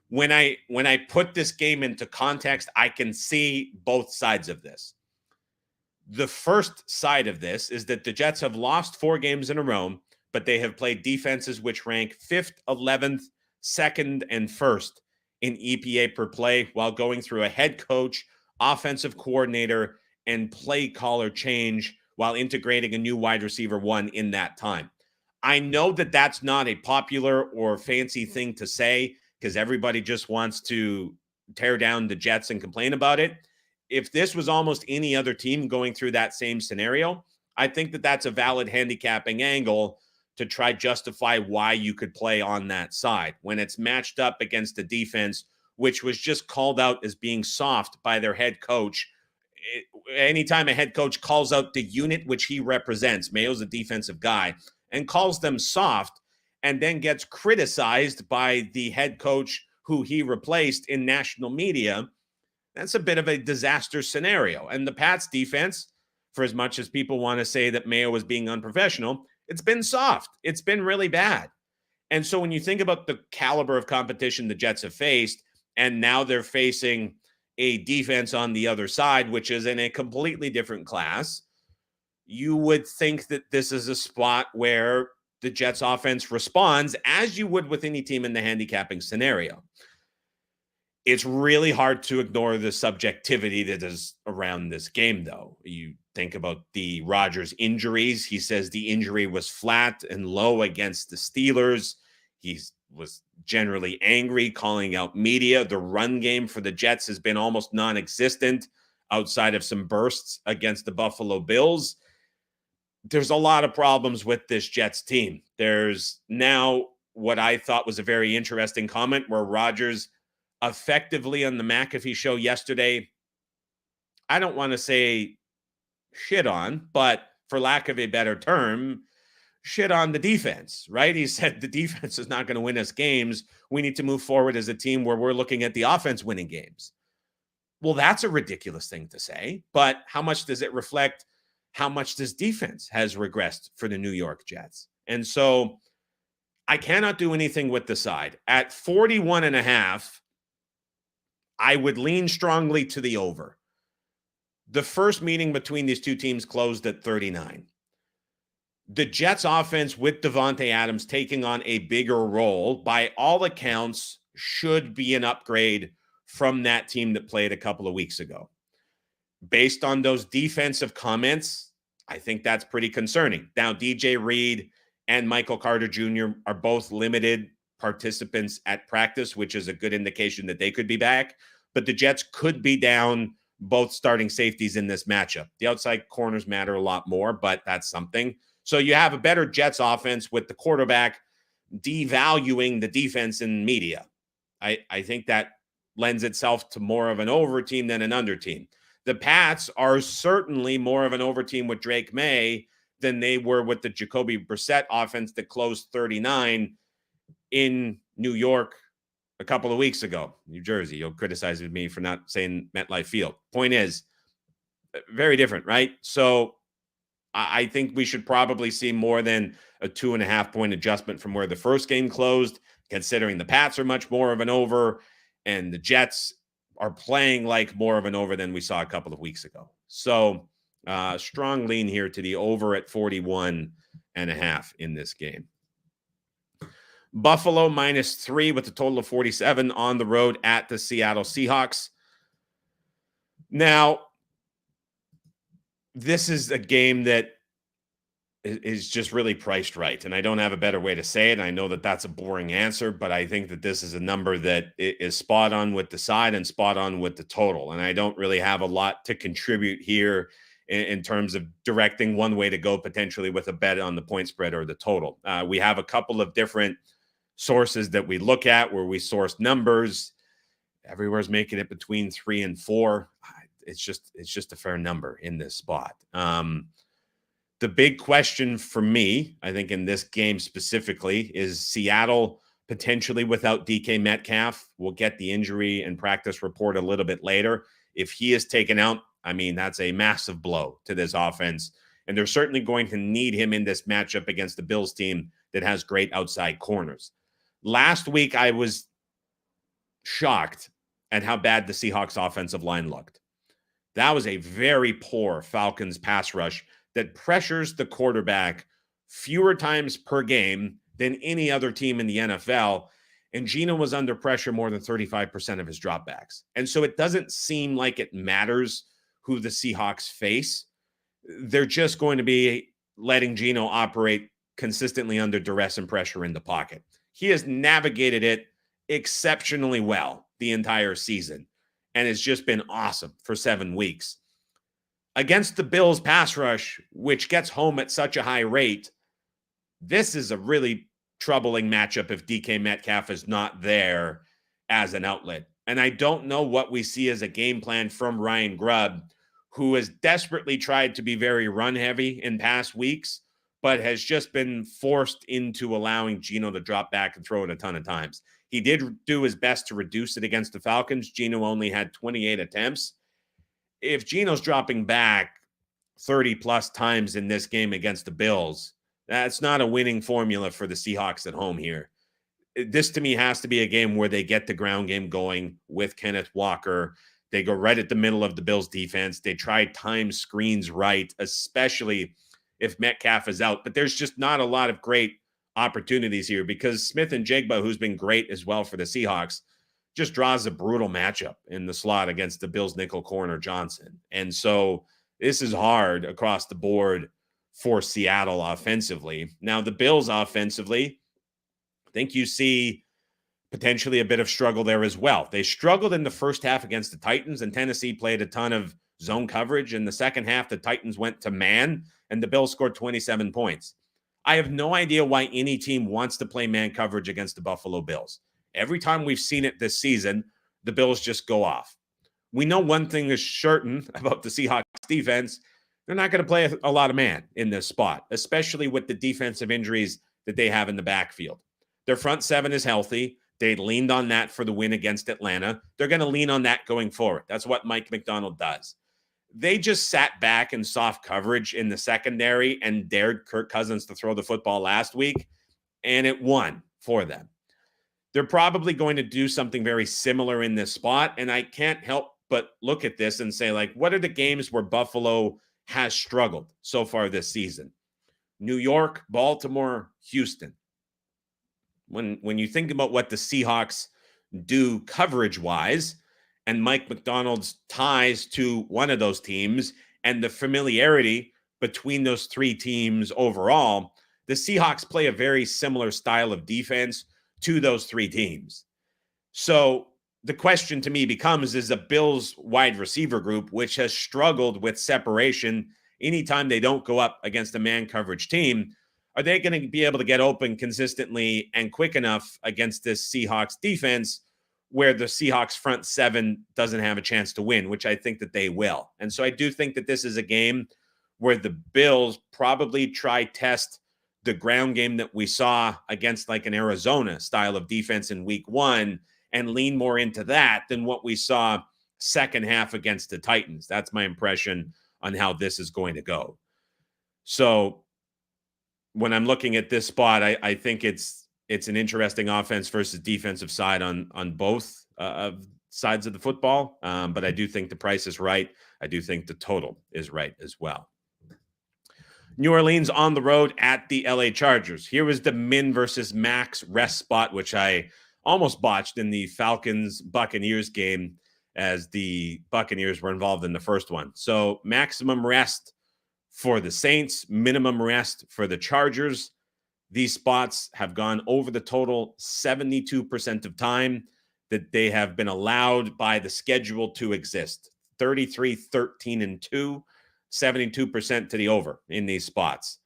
When I put this game into context, I can see both sides of this. The first side of this is that the Jets have lost 4 games in a row, but they have played defenses which rank 5th, 11th, 2nd, and 1st in EPA per play while going through a head coach, offensive coordinator, and play caller change while integrating a new wide receiver 1 in that time. I know that that's not a popular or fancy thing to say because everybody just wants to tear down the Jets and complain about it. If this was almost any other team going through that same scenario, I think that that's a valid handicapping angle to try justify why you could play on that side when it's matched up against a defense which was just called out as being soft by their head coach anytime a head coach calls out the unit which he represents, Mayo's a defensive guy, and calls them soft, and then gets criticized by the head coach who he replaced in national media, that's a bit of a disaster scenario. And the Pats defense, for as much as people want to say that Mayo was being unprofessional, it's been soft. It's been really bad. And so when you think about the caliber of competition the Jets have faced, and now they're facing a defense on the other side, which is in a completely different class, you would think that this is a spot where the Jets offense responds as you would with any team in the handicapping scenario. It's really hard to ignore the subjectivity that is around this game, though. You think about the Rodgers injuries. He says the injury was flat and low against the Steelers. He was generally angry, calling out media. The run game for the Jets has been almost non-existent outside of some bursts against the Buffalo Bills. There's a lot of problems with this Jets team. There's now what I thought was a very interesting comment where Rodgers effectively on the McAfee show yesterday, I don't want to say shit on, but for lack of a better term, shit on the defense, right? He said the defense is not going to win us games. We need to move forward as a team where we're looking at the offense winning games. Well, that's a ridiculous thing to say, but how much does it reflect how much this defense has regressed for the New York Jets? And so I cannot do anything with the side. At 41.5, I would lean strongly to the over. The first meeting between these two teams closed at 39. The Jets offense with Devontae Adams taking on a bigger role, by all accounts, should be an upgrade from that team that played a couple of weeks ago. Based on those defensive comments, I think that's pretty concerning. Now, DJ Reed and Michael Carter Jr. are both limited participants at practice, which is a good indication that they could be back. But the Jets could be down both starting safeties in this matchup. The outside corners matter a lot more, but that's something. So you have a better Jets offense with the quarterback devaluing the defense in media. I think that lends itself to more of an over team than an under team. The Pats are certainly more of an over team with Drake May than they were with the Jacoby Brissett offense that closed 39 in New York a couple of weeks ago. New Jersey, you'll criticize me for not saying MetLife Field. Point is, very different, right? So I think we should probably see more than a 2.5 point adjustment from where the first game closed, considering the Pats are much more of an over and the Jets are playing like more of an over than we saw a couple of weeks ago. So strong lean here to the over at 41.5 in this game. Buffalo -3 with a total of 47 on the road at the Seattle Seahawks. Now, this is a game that is just really priced right, and I don't have a better way to say it. I know that that's a boring answer, but I think that this is a number that is spot on with the side and spot on with the total, and I don't really have a lot to contribute here in terms of directing one way to go potentially with a bet on the point spread or the total. We have a couple of different sources that we look at where we source numbers. Everywhere's making it between 3 and 4. It's just a fair number in this spot. The big question for me, I think in this game specifically, is Seattle potentially without DK Metcalf. We'll get the injury and practice report a little bit later. If he is taken out, I mean, that's a massive blow to this offense. And they're certainly going to need him in this matchup against the Bills team that has great outside corners. Last week, I was shocked at how bad the Seahawks offensive line looked. That was a very poor Falcons pass rush that pressures the quarterback fewer times per game than any other team in the NFL. And Geno was under pressure more than 35% of his dropbacks. And so it doesn't seem like it matters who the Seahawks face. They're just going to be letting Geno operate consistently under duress and pressure in the pocket. He has navigated it exceptionally well the entire season and has just been awesome for 7 weeks. Against the Bills pass rush, which gets home at such a high rate, this is a really troubling matchup if DK Metcalf is not there as an outlet. And I don't know what we see as a game plan from Ryan Grubb, who has desperately tried to be very run-heavy in past weeks, but has just been forced into allowing Geno to drop back and throw it a ton of times. He did do his best to reduce it against the Falcons. Geno only had 28 attempts. If Geno's dropping back 30-plus times in this game against the Bills, that's not a winning formula for the Seahawks at home here. This, to me, has to be a game where they get the ground game going with Kenneth Walker. They go right at the middle of the Bills' defense. They try time screens right, especially if Metcalf is out. But there's just not a lot of great opportunities here because Smith and Jigba, who's been great as well for the Seahawks, just draws a brutal matchup in the slot against the Bills' nickel corner Johnson. And so this is hard across the board for Seattle offensively. Now, the Bills offensively, I think you see potentially a bit of struggle there as well. They struggled in the first half against the Titans, and Tennessee played a ton of zone coverage. In the second half, the Titans went to man, and the Bills scored 27 points. I have no idea why any team wants to play man coverage against the Buffalo Bills. Every time we've seen it this season, the Bills just go off. We know one thing is certain about the Seahawks defense. They're not going to play a lot of man in this spot, especially with the defensive injuries that they have in the backfield. Their front seven is healthy. They leaned on that for the win against Atlanta. They're going to lean on that going forward. That's what Mike McDonald does. They just sat back in soft coverage in the secondary and dared Kirk Cousins to throw the football last week, and it won for them. They're probably going to do something very similar in this spot, and I can't help but look at this and say, like, what are the games where Buffalo has struggled so far this season? New York, Baltimore, Houston. When you think about what the Seahawks do coverage-wise and Mike McDonald's ties to one of those teams and the familiarity between those three teams overall, the Seahawks play a very similar style of defense to those three teams. So the question to me becomes, is the Bills wide receiver group, which has struggled with separation anytime they don't go up against a man coverage team, are they going to be able to get open consistently and quick enough against this Seahawks defense where the Seahawks front seven doesn't have a chance to win, which I think that they will. And so I do think that this is a game where the Bills probably try test the ground game that we saw against like an Arizona style of defense in week one and lean more into that than what we saw second half against the Titans. That's my impression on how this is going to go. So when I'm looking at this spot, I think it's an interesting offense versus defensive side on both sides of the football. But I do think the price is right. I do think the total is right as well. New Orleans on the road at the LA Chargers. Here was the min versus max rest spot, which I almost botched in the Falcons Buccaneers game as the Buccaneers were involved in the first one. So maximum rest for the Saints, minimum rest for the Chargers. These spots have gone over the total 72% of time that they have been allowed by the schedule to exist. 33, 13, and 2, 72% to the over in these spots.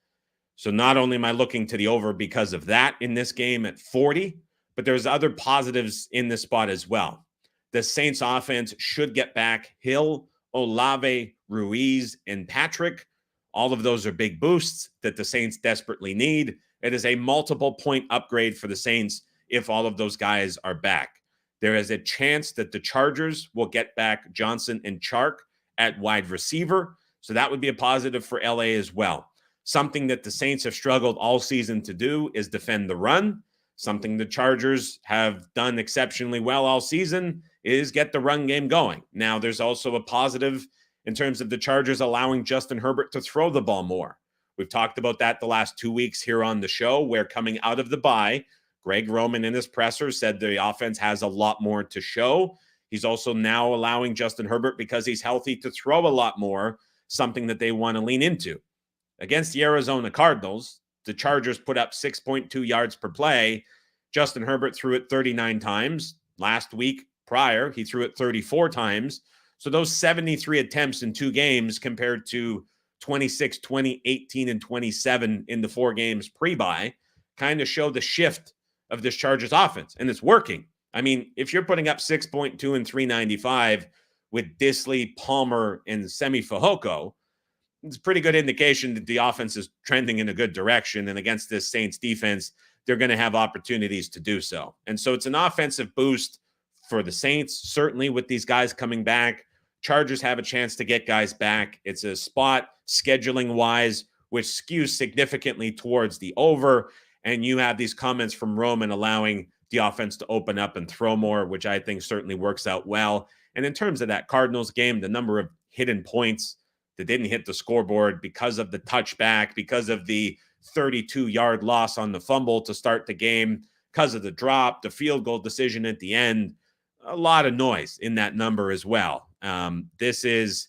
So not only am I looking to the over because of that in this game at 40, but there's other positives in this spot as well. The Saints offense should get back Hill, Olave, Ruiz, and Patrick. All of those are big boosts that the Saints desperately need. It is a multiple point upgrade for the Saints if all of those guys are back. There is a chance that the Chargers will get back Johnson and Chark at wide receiver. So that would be a positive for LA as well. Something that the Saints have struggled all season to do is defend the run. Something the Chargers have done exceptionally well all season is get the run game going. Now, there's also a positive in terms of the Chargers allowing Justin Herbert to throw the ball more. We've talked about that the last 2 weeks here on the show, where coming out of the bye, Greg Roman in his presser said the offense has a lot more to show. He's also now allowing Justin Herbert, because he's healthy, to throw a lot more, something that they want to lean into. Against the Arizona Cardinals, the Chargers put up 6.2 yards per play. Justin Herbert threw it 39 times. Last week prior, he threw it 34 times. So those 73 attempts in 2 games compared to 26, 20, 18, and 27 in the 4 games pre-bye kind of show the shift of this Chargers offense, and it's working. I mean, if you're putting up 6.2 and 395 with Disley, Palmer, and Semi Fehoko, it's a pretty good indication that the offense is trending in a good direction. And against this Saints defense, they're going to have opportunities to do so. And so it's an offensive boost for the Saints, certainly with these guys coming back. Chargers have a chance to get guys back. It's a spot scheduling-wise, which skews significantly towards the over. And you have these comments from Roman allowing the offense to open up and throw more, which I think certainly works out well. And in terms of that Cardinals game, the number of hidden points that didn't hit the scoreboard because of the touchback, because of the 32-yard loss on the fumble to start the game, because of the drop, the field goal decision at the end, a lot of noise in that number as well. This is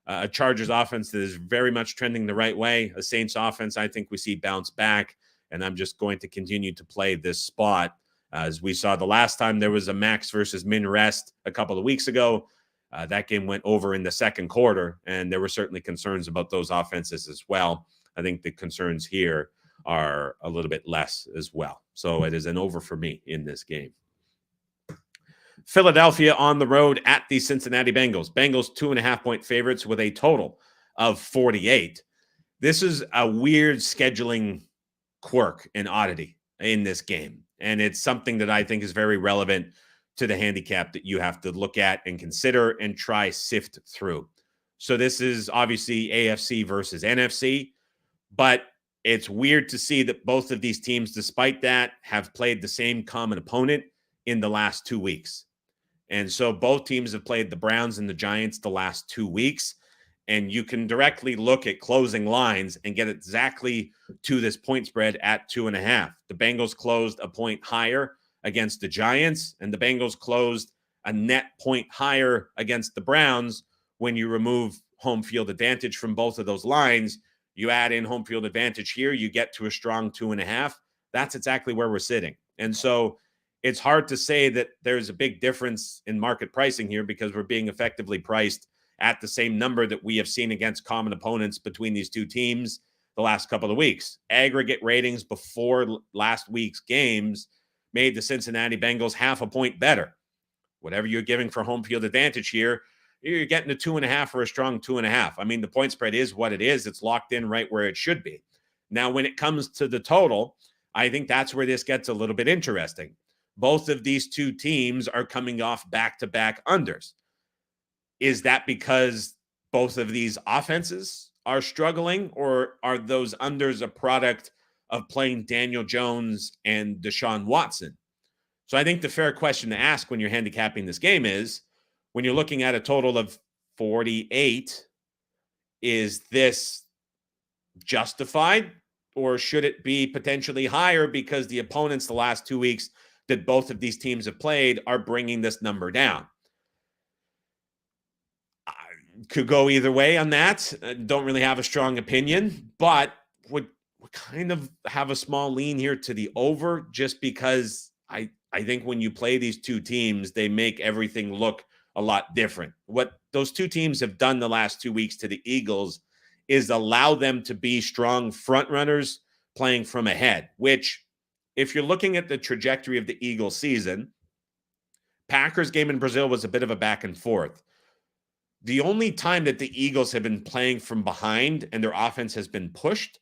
a Chargers offense that is very much trending the right way. A Saints offense, I think we see bounce back, and I'm just going to continue to play this spot. As we saw the last time there was a max versus min rest a couple of weeks ago, that game went over in the second quarter, and there were certainly concerns about those offenses as well. I think the concerns here are a little bit less as well. So it is an over for me in this game. Philadelphia on the road at the Cincinnati Bengals. Bengals 2.5-point favorites with a total of 48. This is a weird scheduling quirk and oddity in this game. And it's something that I think is very relevant to the handicap that you have to look at and consider and try sift through. So this is obviously AFC versus NFC, but it's weird to see that both of these teams, despite that, have played the same common opponent in the last 2 weeks. And so both teams have played the Browns and the Giants the last 2 weeks. And you can directly look at closing lines and get exactly to this point spread at 2.5. The Bengals closed a point higher against the Giants, and the Bengals closed a net point higher against the Browns. When you remove home field advantage from both of those lines, you add in home field advantage here, you get to a strong 2.5. That's exactly where we're sitting. And so it's hard to say that there's a big difference in market pricing here because we're being effectively priced at the same number that we have seen against common opponents between these two teams the last couple of weeks. Aggregate ratings before last week's games made the Cincinnati Bengals 0.5 point better. Whatever you're giving for home field advantage here, you're getting a 2.5 or a strong 2.5. I mean, the point spread is what it is. It's locked in right where it should be. Now, when it comes to the total, I think that's where this gets a little bit interesting. Both of these two teams are coming off back-to-back unders. Is that because both of these offenses are struggling, or are those unders a product of playing Daniel Jones and Deshaun Watson? So I think the fair question to ask when you're handicapping this game is, when you're looking at a total of 48, is this justified, or should it be potentially higher because the opponents the last 2 weeks that both of these teams have played are bringing this number down? I could go either way on that. Don't really have a strong opinion, but would kind of have a small lean here to the over, just because I think when you play these two teams, they make everything look a lot different. What those two teams have done the last 2 weeks to the Eagles is allow them to be strong front runners playing from ahead, which, if you're looking at the trajectory of the Eagles season, Packers game in Brazil was a bit of a back and forth. The only time that the Eagles have been playing from behind and their offense has been pushed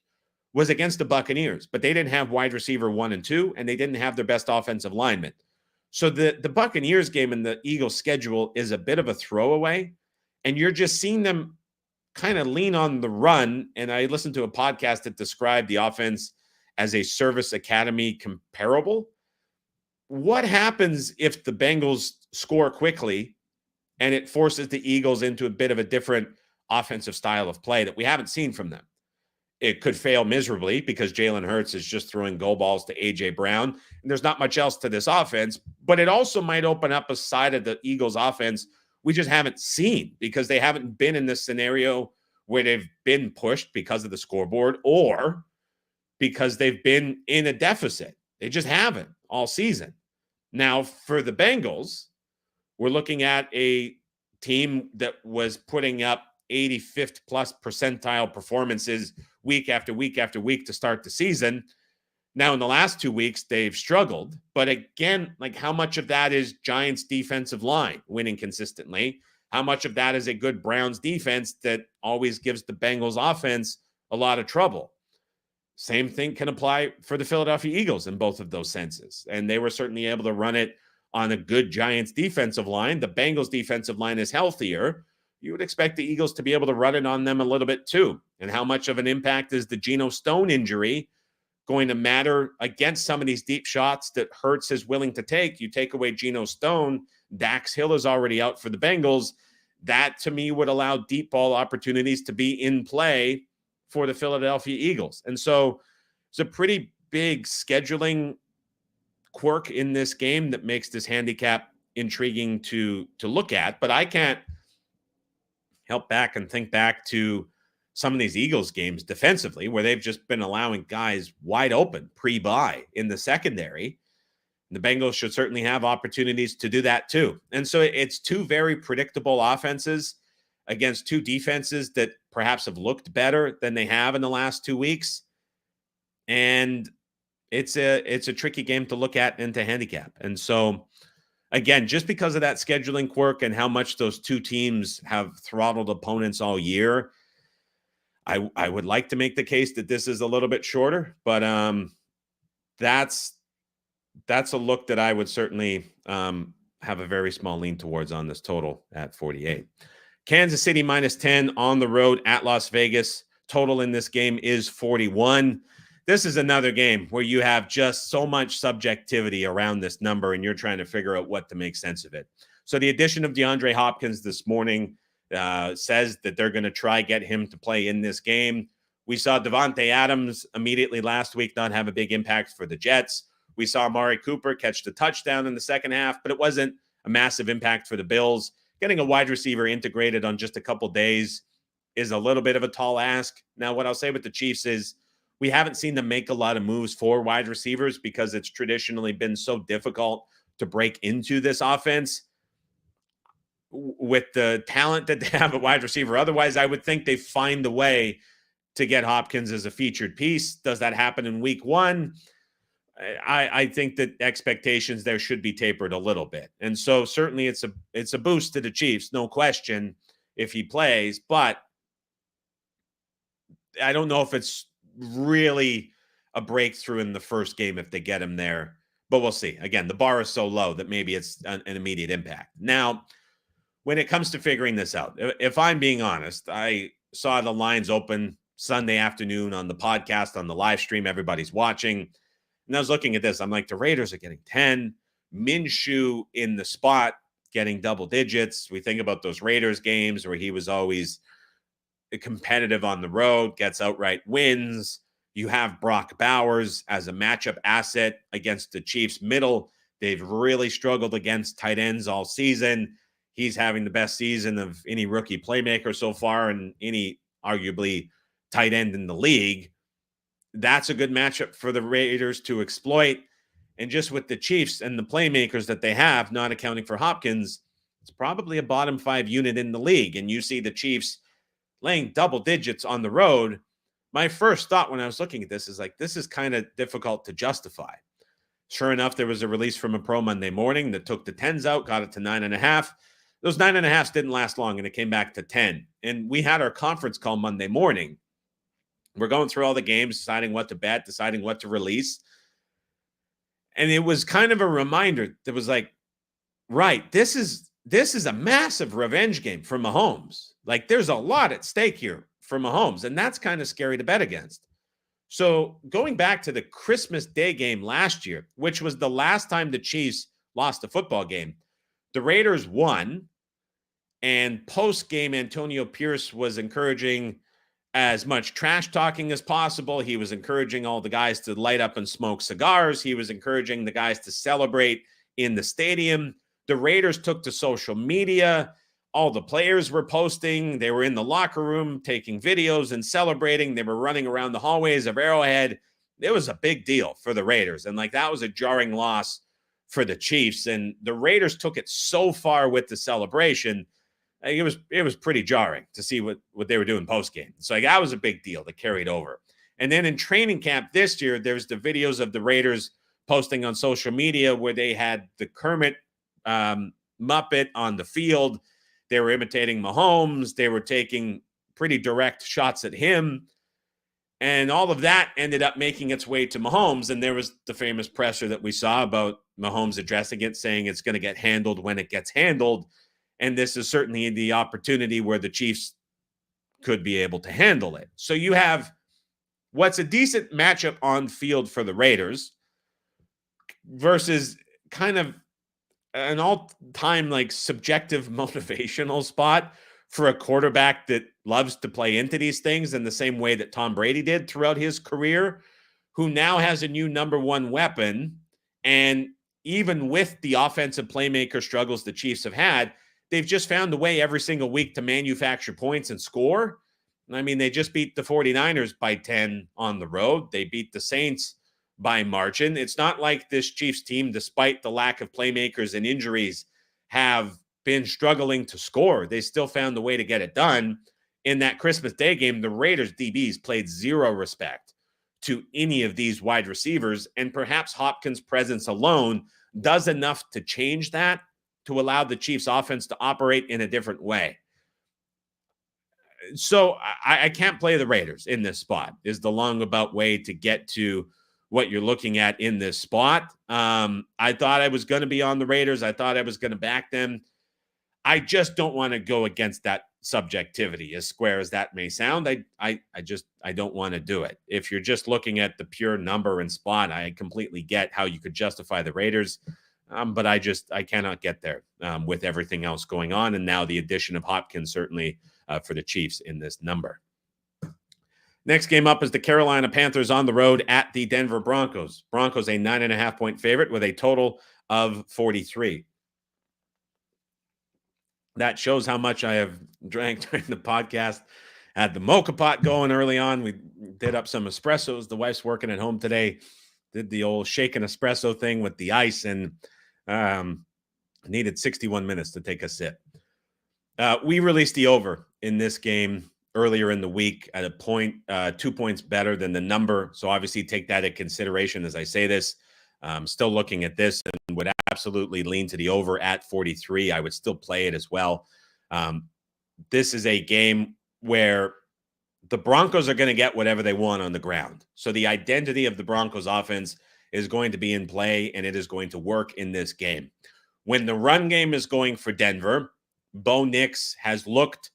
was against the Buccaneers, but they didn't have wide receiver 1 and 2, and they didn't have their best offensive lineman. So the Buccaneers game in the Eagles schedule is a bit of a throwaway, and you're just seeing them kind of lean on the run. And I listened to a podcast that described the offense as a service academy comparable. What happens if the Bengals score quickly and it forces the Eagles into a bit of a different offensive style of play that we haven't seen from them? It could fail miserably because Jalen Hurts is just throwing go balls to A.J. Brown, and there's not much else to this offense. But it also might open up a side of the Eagles offense we just haven't seen, because they haven't been in this scenario where they've been pushed because of the scoreboard or because they've been in a deficit. They just haven't all season. Now, for the Bengals, we're looking at a team that was putting up 85th plus percentile performances week after week after week to start the season. Now, in the last 2 weeks, they've struggled. But again, like, how much of that is Giants defensive line winning consistently? How much of that is a good Browns defense that always gives the Bengals offense a lot of trouble? Same thing can apply for the Philadelphia Eagles in both of those senses. And they were certainly able to run it on a good Giants defensive line. The Bengals defensive line is healthier. You would expect the Eagles to be able to run it on them a little bit too. And how much of an impact is the Geno Stone injury going to matter against some of these deep shots that Hurts is willing to take? You take away Geno Stone, Dax Hill is already out for the Bengals. That, to me, would allow deep ball opportunities to be in play for the Philadelphia Eagles. And so it's a pretty big scheduling quirk in this game that makes this handicap intriguing to look at. But I can't help back and think back to some of these Eagles games defensively where they've just been allowing guys wide open pre-bye in the secondary. The Bengals should certainly have opportunities to do that too. And so it's two very predictable offenses against two defenses that perhaps have looked better than they have in the last 2 weeks. And it's a tricky game to look at and to handicap. And so, again, just because of that scheduling quirk and how much those two teams have throttled opponents all year, I would like to make the case that this is a little bit shorter, but that's a look that I would certainly have a very small lean towards on this total at 48. Kansas City -10 on the road at Las Vegas. Total in this game is 41. This is another game where you have just so much subjectivity around this number and you're trying to figure out what to make sense of it. So the addition of DeAndre Hopkins this morning says that they're going to try get him to play in this game. We saw Devontae Adams immediately last week not have a big impact for the Jets. We saw Amari Cooper catch the touchdown in the second half, but it wasn't a massive impact for the Bills. Getting a wide receiver integrated on just a couple days is a little bit of a tall ask. Now, what I'll say with the Chiefs is we haven't seen them make a lot of moves for wide receivers because it's traditionally been so difficult to break into this offense with the talent that they have at wide receiver. Otherwise, I would think they find a way to get Hopkins as a featured piece. Does that happen in week one? I think that expectations there should be tapered a little bit. And so certainly it's a boost to the Chiefs, no question, if he plays, but I don't know if it's really a breakthrough in the first game if they get him there, but we'll see. Again, the bar is so low that maybe it's an immediate impact. Now, when it comes to figuring this out, if I'm being honest, I saw the lines open Sunday afternoon on the podcast, on the live stream, everybody's watching. And I was looking at this. I'm like, the Raiders are getting 10. Minshew in the spot getting double digits. We think about those Raiders games where he was always competitive on the road, gets outright wins. You have Brock Bowers as a matchup asset against the Chiefs middle. They've really struggled against tight ends all season. He's having the best season of any rookie playmaker so far and any arguably tight end in the league. That's a good matchup for the Raiders to exploit. And just with the Chiefs and the playmakers that they have, not accounting for Hopkins, it's probably a bottom 5 unit in the league. And you see the Chiefs laying double digits on the road. My first thought when I was looking at this is like, this is kind of difficult to justify. Sure enough, there was a release from a pro Monday morning that took the 10s out, got it to 9.5. Those 9.5s didn't last long, and it came back to 10. And we had our conference call Monday morning. We're going through all the games, deciding what to bet, deciding what to release. And it was kind of a reminder that was like, right, this is a massive revenge game for Mahomes. Like, there's a lot at stake here for Mahomes, and that's kind of scary to bet against. So going back to the Christmas Day game last year, which was the last time the Chiefs lost a football game, the Raiders won, and post-game Antonio Pierce was encouraging as much trash talking as possible. He was encouraging all the guys to light up and smoke cigars. He was encouraging the guys to celebrate in the stadium. The Raiders took to social media. All the players were posting. They were in the locker room taking videos and celebrating. They were running around the hallways of Arrowhead. It was a big deal for the Raiders. And like, that was a jarring loss for the Chiefs. And the Raiders took it so far with the celebration. It was pretty jarring to see what they were doing post-game. So like, that was a big deal that carried over. And then in training camp this year, there's the videos of the Raiders posting on social media where they had the Kermit Muppet on the field. They were imitating Mahomes. They were taking pretty direct shots at him. And all of that ended up making its way to Mahomes. And there was the famous presser that we saw about Mahomes addressing it, saying it's going to get handled when it gets handled. And this is certainly the opportunity where the Chiefs could be able to handle it. So you have what's a decent matchup on field for the Raiders versus kind of an all-time like subjective motivational spot for a quarterback that loves to play into these things in the same way that Tom Brady did throughout his career, who now has a new number one weapon. And even with the offensive playmaker struggles the Chiefs have had, they've just found a way every single week to manufacture points and score. I mean, they just beat the 49ers by 10 on the road. They beat the Saints by margin. It's not like this Chiefs team, despite the lack of playmakers and injuries, have been struggling to score. They still found a way to get it done. In that Christmas Day game, the Raiders DBs played zero respect to any of these wide receivers, and perhaps Hopkins' presence alone does enough to change that, to allow the Chiefs offense to operate in a different way. So I can't play the Raiders in this spot, is the long about way to get to what you're looking at in this spot. I thought I was going to be on the Raiders. I thought I was going to back them. I just don't want to go against that subjectivity, as square as that may sound. I don't want to do it. If you're just looking at the pure number and spot, I completely get how you could justify the Raiders. But I cannot get there with everything else going on. And now the addition of Hopkins certainly for the Chiefs in this number. Next game up is the Carolina Panthers on the road at the Denver Broncos. Broncos a 9.5-point favorite with a total of 43. That shows how much I have drank during the podcast. Had the mocha pot going early on. We did up some espressos. The wife's working at home today. Did the old shaken espresso thing with the ice and needed 61 minutes to take a sip. We released the over in this game earlier in the week at a point, 2 points better than the number. So obviously take that into consideration as I say this. Still looking at this and would absolutely lean to the over at 43. I would still play it as well. This is a game where the Broncos are going to get whatever they want on the ground. So the identity of the Broncos offense is going to be in play, and it is going to work in this game. When the run game is going for Denver, Bo Nix has looked,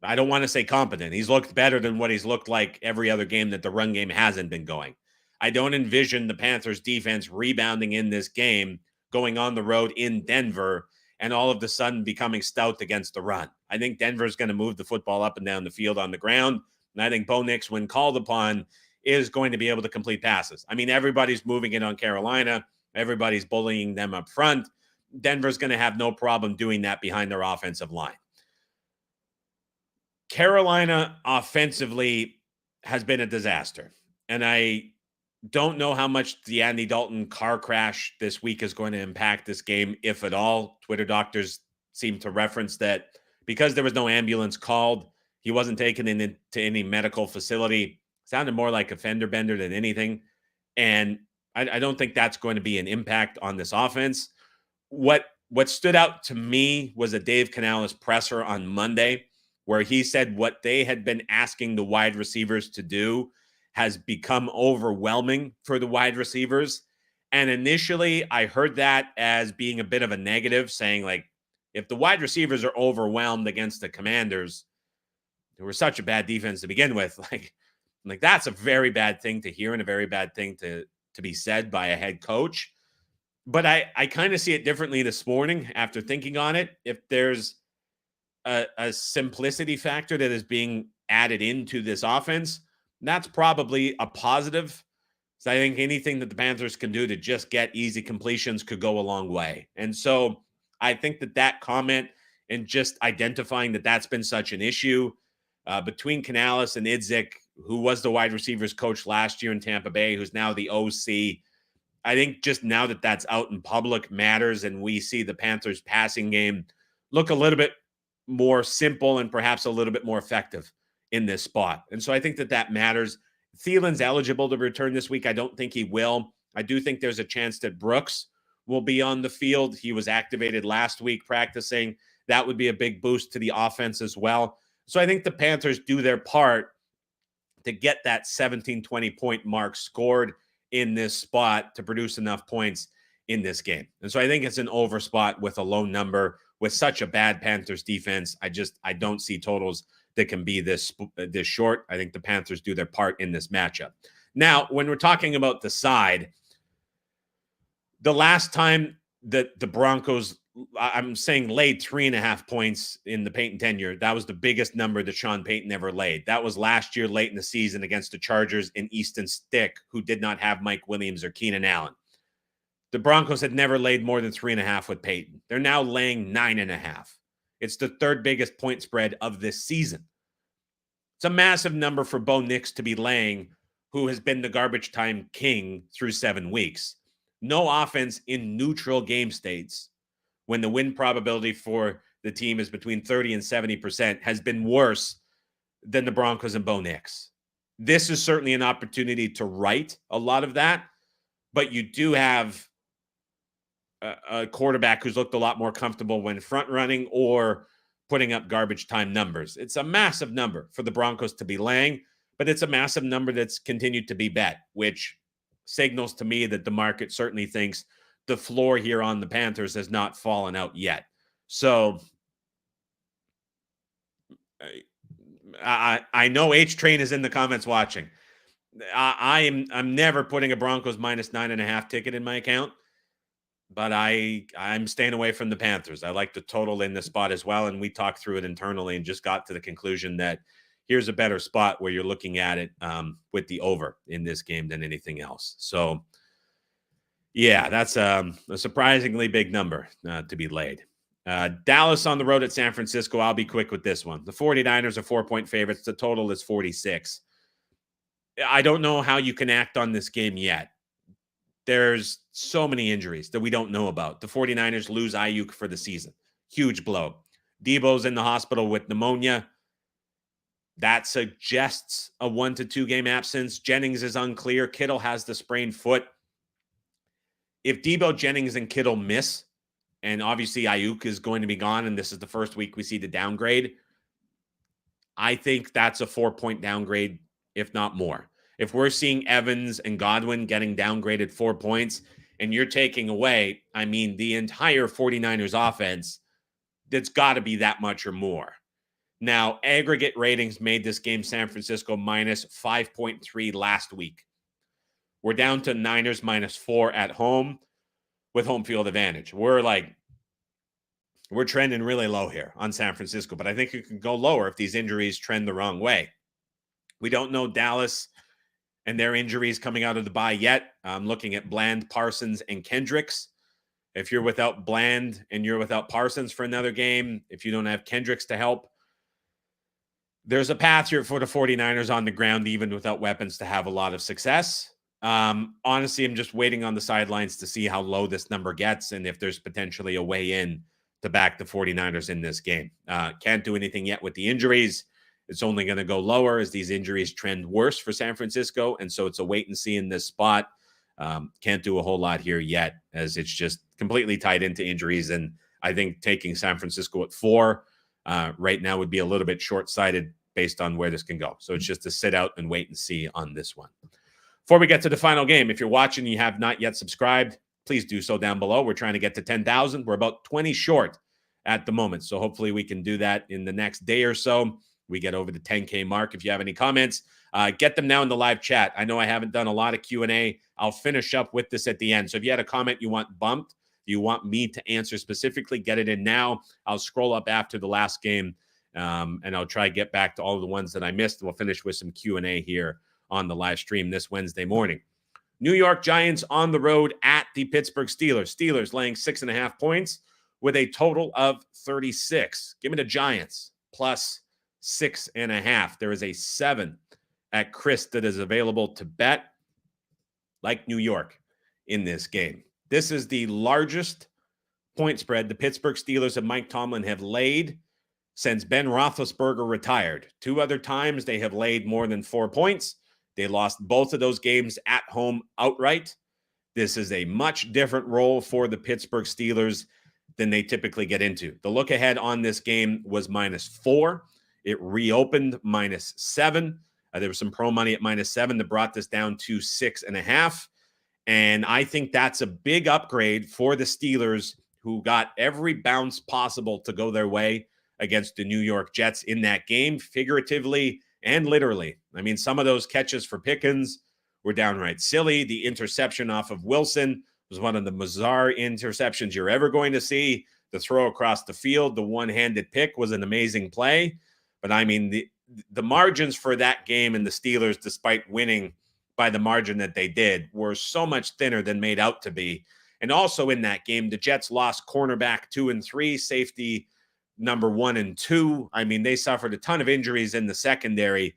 I don't want to say competent. He's looked better than what he's looked like every other game that the run game hasn't been going. I don't envision the Panthers defense rebounding in this game, going on the road in Denver, and all of a sudden becoming stout against the run. I think Denver's going to move the football up and down the field on the ground. And I think Bo Nix, when called upon, is going to be able to complete passes. I mean, everybody's moving it on Carolina. Everybody's bullying them up front. Denver's going to have no problem doing that behind their offensive line. Carolina offensively has been a disaster. And I don't know how much the Andy Dalton car crash this week is going to impact this game, if at all. Twitter doctors seem to reference that because there was no ambulance called, he wasn't taken into any medical facility. Sounded more like a fender bender than anything. And I don't think that's going to be an impact on this offense. What stood out to me was a Dave Canales presser on Monday, where he said what they had been asking the wide receivers to do has become overwhelming for the wide receivers. And initially, I heard that as being a bit of a negative, saying, like, if the wide receivers are overwhelmed against the Commanders, who were such a bad defense to begin with, like that's a very bad thing to hear and a very bad thing to be said by a head coach. But I kind of see it differently this morning after thinking on it. If there's a simplicity factor that is being added into this offense, that's probably a positive. So I think anything that the Panthers can do to just get easy completions could go a long way. And so I think that comment and just identifying that that's been such an issue between Canales and Idzik, who was the wide receivers coach last year in Tampa Bay, who's now the OC. I think just now that that's out in public matters, and we see the Panthers passing game look a little bit more simple and perhaps a little bit more effective in this spot. And so I think that matters. Thielen's eligible to return this week. I don't think he will. I do think there's a chance that Brooks will be on the field. He was activated last week practicing. That would be a big boost to the offense as well. So I think the Panthers do their part to get that 17, 20-point mark scored in this spot to produce enough points in this game. And so I think it's an over spot with a low number with such a bad Panthers defense. I don't see totals that can be this short. I think the Panthers do their part in this matchup. Now, when we're talking about the side, the last time that the Broncos, I'm saying, laid 3.5 points in the Peyton tenure, that was the biggest number that Sean Payton ever laid. That was last year late in the season against the Chargers in Easton Stick, who did not have Mike Williams or Keenan Allen. The Broncos had never laid more than 3.5 with Peyton. They're now laying 9.5. It's the third biggest point spread of this season. It's a massive number for Bo Nix to be laying, who has been the garbage time king through 7 weeks. No offense in neutral game states, when the win probability for the team is between 30 and 70%, has been worse than the Broncos and Bo Nix. This is certainly an opportunity to right a lot of that, but you do have a quarterback who's looked a lot more comfortable when front running or putting up garbage time numbers. It's a massive number for the Broncos to be laying, but it's a massive number that's continued to be bet, which signals to me that the market certainly thinks the floor here on the Panthers has not fallen out yet. So I know H-Train is in the comments watching. I'm never putting a Broncos minus 9.5 ticket in my account, but I'm staying away from the Panthers. I like the total in this spot as well, and we talked through it internally and just got to the conclusion that here's a better spot where you're looking at it with the over in this game than anything else. So, yeah, that's a surprisingly big number to be laid. Dallas on the road at San Francisco. I'll be quick with this one. The 49ers are 4-point favorites. The total is 46. I don't know how you can act on this game yet. There's so many injuries that we don't know about. The 49ers lose Ayuk for the season. Huge blow. Debo's in the hospital with pneumonia. That suggests a 1 to 2 game absence. Jennings is unclear. Kittle has the sprained foot. If Debo, Jennings, and Kittle miss, and obviously Ayuk is going to be gone, and this is the first week we see the downgrade, I think that's a 4-point downgrade, if not more. If we're seeing Evans and Godwin getting downgraded 4 points, and you're taking away, the entire 49ers offense, that's got to be that much or more. Now, aggregate ratings made this game San Francisco minus 5.3 last week. We're down to Niners minus 4 at home with home field advantage. We're trending really low here on San Francisco, but I think it can go lower if these injuries trend the wrong way. We don't know Dallas and their injuries coming out of the bye yet. I'm looking at Bland, Parsons, and Kendricks. If you're without Bland and you're without Parsons for another game, if you don't have Kendricks to help, there's a path here for the 49ers on the ground, even without weapons, to have a lot of success. Honestly, I'm just waiting on the sidelines to see how low this number gets and if there's potentially a way in to back the 49ers in this game. Can't do anything yet with the injuries. It's only going to go lower as these injuries trend worse for San Francisco. And so it's a wait and see in this spot. Can't do a whole lot here yet as it's just completely tied into injuries. And I think taking San Francisco at 4 right now would be a little bit short-sighted based on where this can go. So it's just to sit out and wait and see on this one. Before we get to the final game, if you're watching and you have not yet subscribed, please do so down below. We're trying to get to 10,000. We're about 20 short at the moment. So hopefully we can do that in the next day or so. We get over the 10K mark. If you have any comments, get them now in the live chat. I know I haven't done a lot of Q&A. I'll finish up with this at the end. So if you had a comment you want bumped, you want me to answer specifically, get it in now. I'll scroll up after the last game, and I'll try to get back to all of the ones that I missed. We'll finish with some Q&A here on the live stream this Wednesday morning. New York Giants on the road at the Pittsburgh Steelers. Steelers laying 6.5 points with a total of 36. Give me the Giants plus 6.5. There is a 7 at Chris that is available to bet, like New York, in this game. This is the largest point spread the Pittsburgh Steelers and Mike Tomlin have laid since Ben Roethlisberger retired. 2 other times they have laid more than 4 points. They lost both of those games at home outright. This is a much different role for the Pittsburgh Steelers. than they typically get into. The look ahead on this game was -4. It reopened -7. There was some pro money at -7 that brought this down to 6.5. And I think that's a big upgrade for the Steelers, who got every bounce possible to go their way against the New York Jets in that game, figuratively and literally. I mean, some of those catches for Pickens were downright silly. The interception off of Wilson was one of the bizarre interceptions you're ever going to see. The throw across the field, the one-handed pick was an amazing play. But I mean, the margins for that game and the Steelers, despite winning by the margin that they did, were so much thinner than made out to be. And also in that game, the Jets lost cornerback 2 and 3, safety number 1 and 2. I mean, they suffered a ton of injuries in the secondary.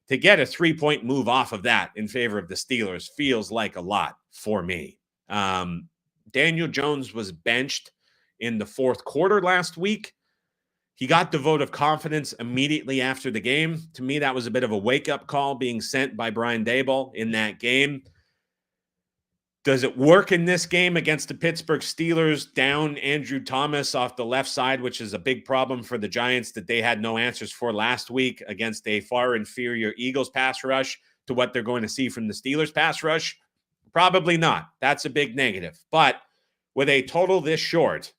To get a 3-point move off of that in favor of the Steelers feels like a lot for me. Daniel Jones was benched in the fourth quarter last week. He got the vote of confidence immediately after the game. To me, that was a bit of a wake-up call being sent by Brian Daboll in that game. Does it work in this game against the Pittsburgh Steelers? Down Andrew Thomas off the left side, which is a big problem for the Giants that they had no answers for last week against a far inferior Eagles pass rush to what they're going to see from the Steelers pass rush? Probably not. That's a big negative. But with a total this short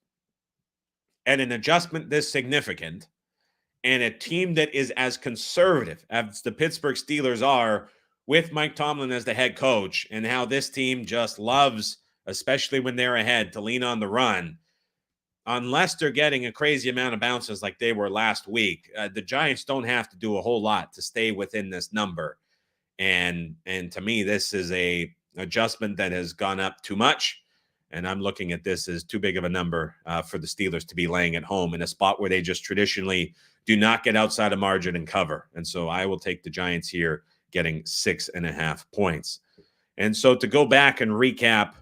and an adjustment this significant and a team that is as conservative as the Pittsburgh Steelers are, with Mike Tomlin as the head coach, and how this team just loves, especially when they're ahead, to lean on the run, unless they're getting a crazy amount of bounces like they were last week, the Giants don't have to do a whole lot to stay within this number. And to me, this is a adjustment that has gone up too much, and I'm looking at this as too big of a number for the Steelers to be laying at home in a spot where they just traditionally do not get outside of margin and cover. And so I will take the Giants here, getting 6.5 points. And so to go back and recap,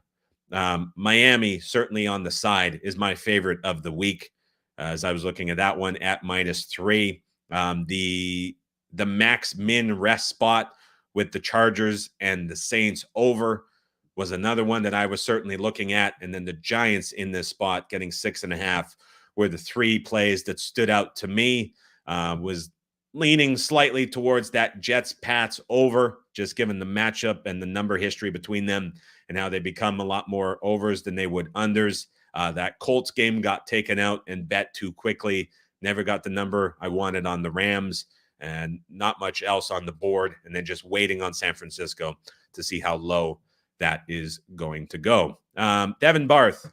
Miami certainly on the side is my favorite of the week. As I was looking at that one at -3, the max min rest spot with the Chargers and the Saints over was another one that I was certainly looking at. And then the Giants in this spot getting 6.5 were the 3 plays that stood out to me. Was leaning slightly towards that Jets-Pats over, just given the matchup and the number history between them and how they become a lot more overs than they would unders. That Colts game got taken out and bet too quickly. Never got the number I wanted on the Rams, and not much else on the board. And then just waiting on San Francisco to see how low that is going to go. Devin Barth,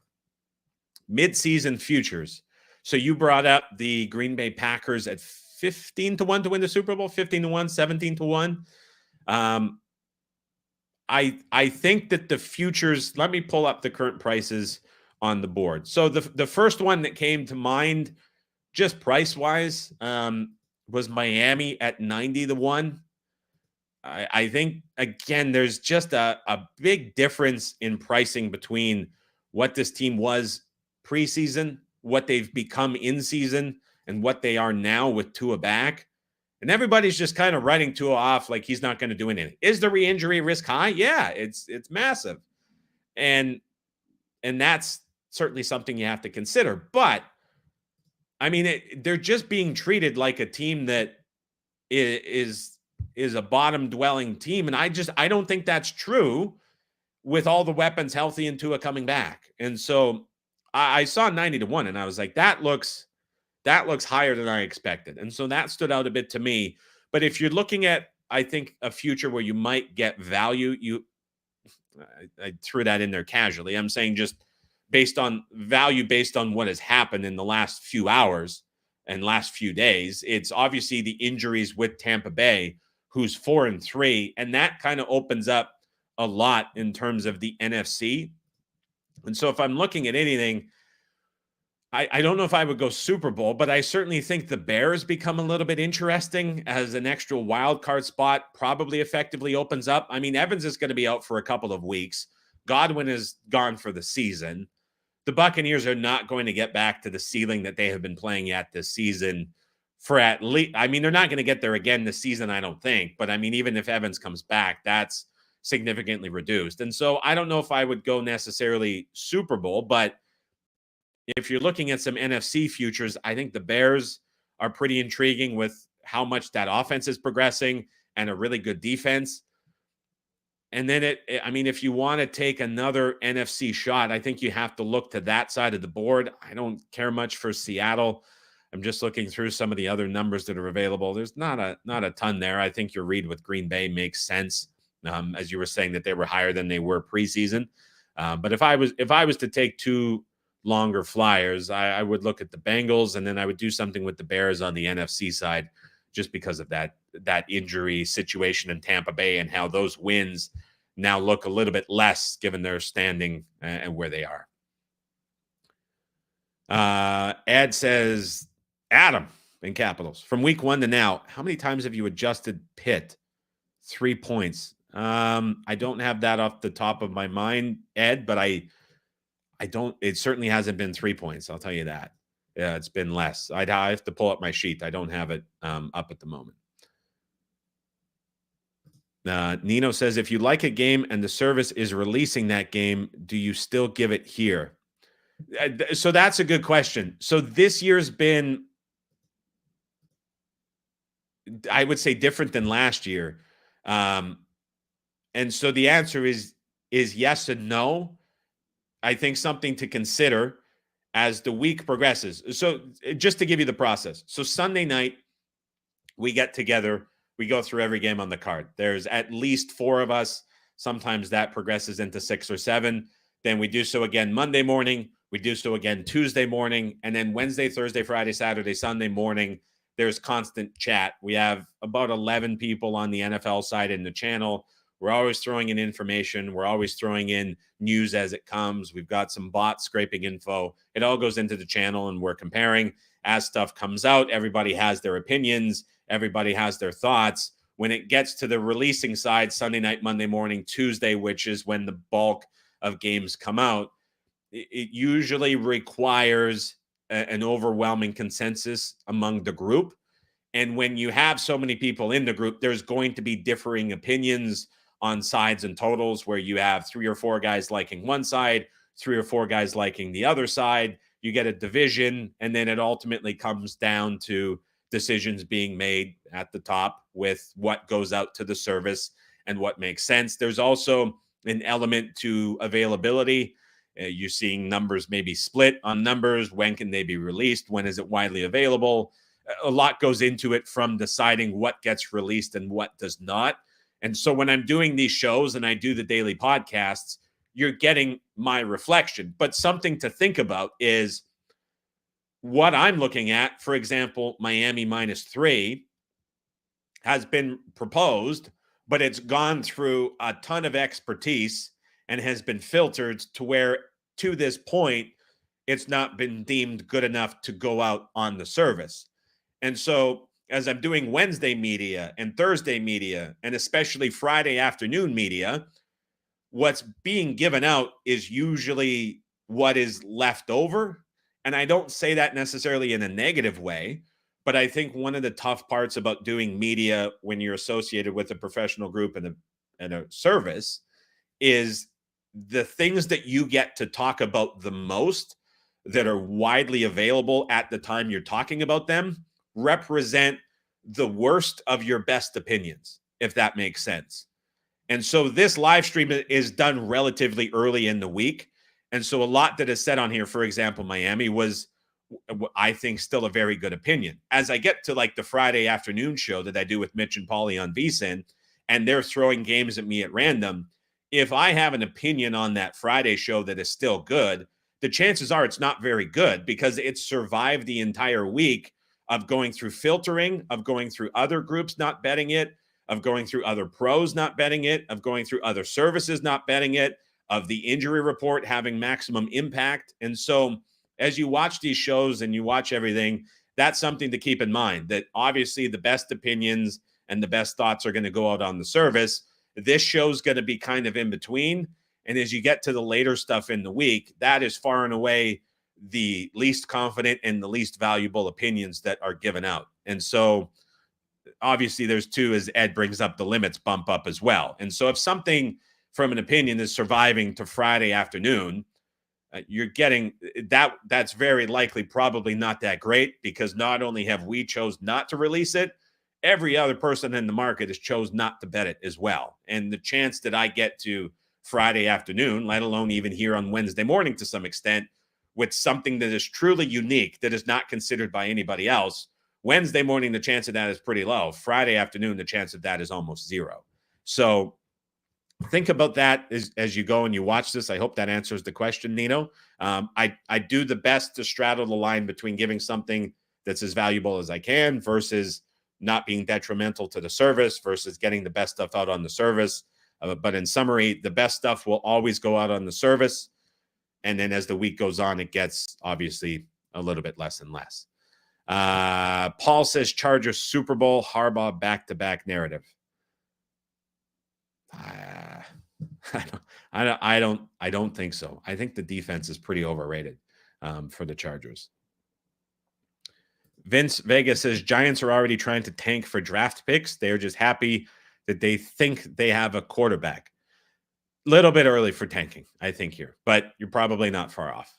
midseason futures. So you brought up the Green Bay Packers at 15-1 to win the Super Bowl, 15-1, 17-1. I think that the futures, let me pull up the current prices on the board. So the first one that came to mind, just price-wise, was Miami at 90-1. I think, again, there's just a big difference in pricing between what this team was preseason, what they've become in season, and what they are now with Tua back. And everybody's just kind of writing Tua off like he's not going to do anything. Is the re-injury risk high? Yeah, it's massive. And that's certainly something you have to consider. But, I mean, they're just being treated like a team that is a bottom-dwelling team. And I don't think that's true with all the weapons healthy and Tua coming back. And so I saw 90-1, and I was like, that looks higher than I expected. And so that stood out a bit to me. But if you're looking at, I think, a future where you might get value, I threw that in there casually. I'm saying just based on value, based on what has happened in the last few hours and last few days, it's obviously the injuries with Tampa Bay, who's 4-3. And that kind of opens up a lot in terms of the NFC. And so if I'm looking at anything, I don't know if I would go Super Bowl, but I certainly think the Bears become a little bit interesting as an extra wild card spot, probably effectively opens up. I mean, Evans is going to be out for a couple of weeks. Godwin is gone for the season. The Buccaneers are not going to get back to the ceiling that they have been playing at this season for at least, I mean, they're not going to get there again this season, I don't think. But I mean, even if Evans comes back, that's significantly reduced. And so I don't know if I would go necessarily Super Bowl, but if you're looking at some NFC futures, I think the Bears are pretty intriguing with how much that offense is progressing and a really good defense. And then if you want to take another NFC shot, I think you have to look to that side of the board. I don't care much for Seattle. I'm just looking through some of the other numbers that are available. There's not a ton there. I think your read with Green Bay makes sense. As you were saying that they were higher than they were preseason. But if I was to take two longer flyers, I would look at the Bengals, and then I would do something with the Bears on the NFC side, just because of that injury situation in Tampa Bay and how those wins now look a little bit less given their standing and where they are. Ed says, Adam in capitals, from week 1 to now, how many times have you adjusted Pitt? 3 points. I don't have that off the top of my mind, Ed, but I don't, it certainly hasn't been 3 points. I'll tell you that. Yeah, it's been less. I have to pull up my sheet. I don't have it up at the moment. Nino says, if you like a game and the service is releasing that game, do you still give it here? So that's a good question. So this year's been, I would say, different than last year. And so the answer is yes and no. I think something to consider as the week progresses. So just to give you the process. So Sunday night, we get together. We go through every game on the card. There's at least 4 of us. Sometimes that progresses into 6 or 7. Then we do so again Monday morning. We do so again Tuesday morning. And then Wednesday, Thursday, Friday, Saturday, Sunday morning, there's constant chat. We have about 11 people on the NFL side in the channel. We're always throwing in information. We're always throwing in news as it comes. We've got some bots scraping info. It all goes into the channel, and we're comparing as stuff comes out. Everybody has their opinions. Everybody has their thoughts. When it gets to the releasing side, Sunday night, Monday morning, Tuesday, which is when the bulk of games come out, it usually requires an overwhelming consensus among the group. And when you have so many people in the group, there's going to be differing opinions on sides and totals, where you have 3 or 4 guys liking one side, 3 or 4 guys liking the other side. You get a division, and then it ultimately comes down to decisions being made at the top with what goes out to the service and what makes sense. There's also an element to availability. You're seeing numbers maybe split on numbers. When can they be released? When is it widely available? A lot goes into it, from deciding what gets released and what does not. And so when I'm doing these shows and I do the daily podcasts, you're getting my reflection. But something to think about is what I'm looking at. For example, Miami -3 has been proposed, but it's gone through a ton of expertise and has been filtered to where, to this point, it's not been deemed good enough to go out on the service. And so as I'm doing Wednesday media and Thursday media, and especially Friday afternoon media, what's being given out is usually what is left over. And I don't say that necessarily in a negative way, but I think one of the tough parts about doing media when you're associated with a professional group and a service is the things that you get to talk about the most, that are widely available at the time you're talking about them, represent the worst of your best opinions, if that makes sense. And so this live stream is done relatively early in the week. And so a lot that is said on here, for example, Miami was, I think, still a very good opinion. As I get to like the Friday afternoon show that I do with Mitch and Paulie on VSiN, and they're throwing games at me at random, if I have an opinion on that Friday show that is still good, the chances are it's not very good, because it's survived the entire week of going through filtering, of going through other groups not betting it, of going through other pros not betting it, of going through other services not betting it, of the injury report having maximum impact. And so as you watch these shows and you watch everything, that's something to keep in mind, that obviously the best opinions and the best thoughts are going to go out on the service. This show's going to be kind of in between. And as you get to the later stuff in the week, that is far and away the least confident and the least valuable opinions that are given out. And so obviously there's two, as Ed brings up, the limits bump up as well. And so if something from an opinion is surviving to Friday afternoon, you're getting that. That's very likely probably not that great, because not only have we chose not to release it, every other person in the market has chose not to bet it as well. And the chance that I get to Friday afternoon, let alone even here on Wednesday morning to some extent, with something that is truly unique, that is not considered by anybody else, Wednesday morning, the chance of that is pretty low. Friday afternoon, the chance of that is almost zero. So think about that as you go and you watch this. I hope that answers the question, Nino. I do the best to straddle the line between giving something that's as valuable as I can versus not being detrimental to the service versus getting the best stuff out on the service. But in summary, the best stuff will always go out on the service. And then as the week goes on, it gets obviously a little bit less and less. Paul says Chargers Super Bowl, Harbaugh back-to-back narrative. I don't think so. I think the defense is pretty overrated for the Chargers. Vince Vega says Giants are already trying to tank for draft picks. They're just happy that they think they have a quarterback. Little bit early for tanking, I think, here, but you're probably not far off.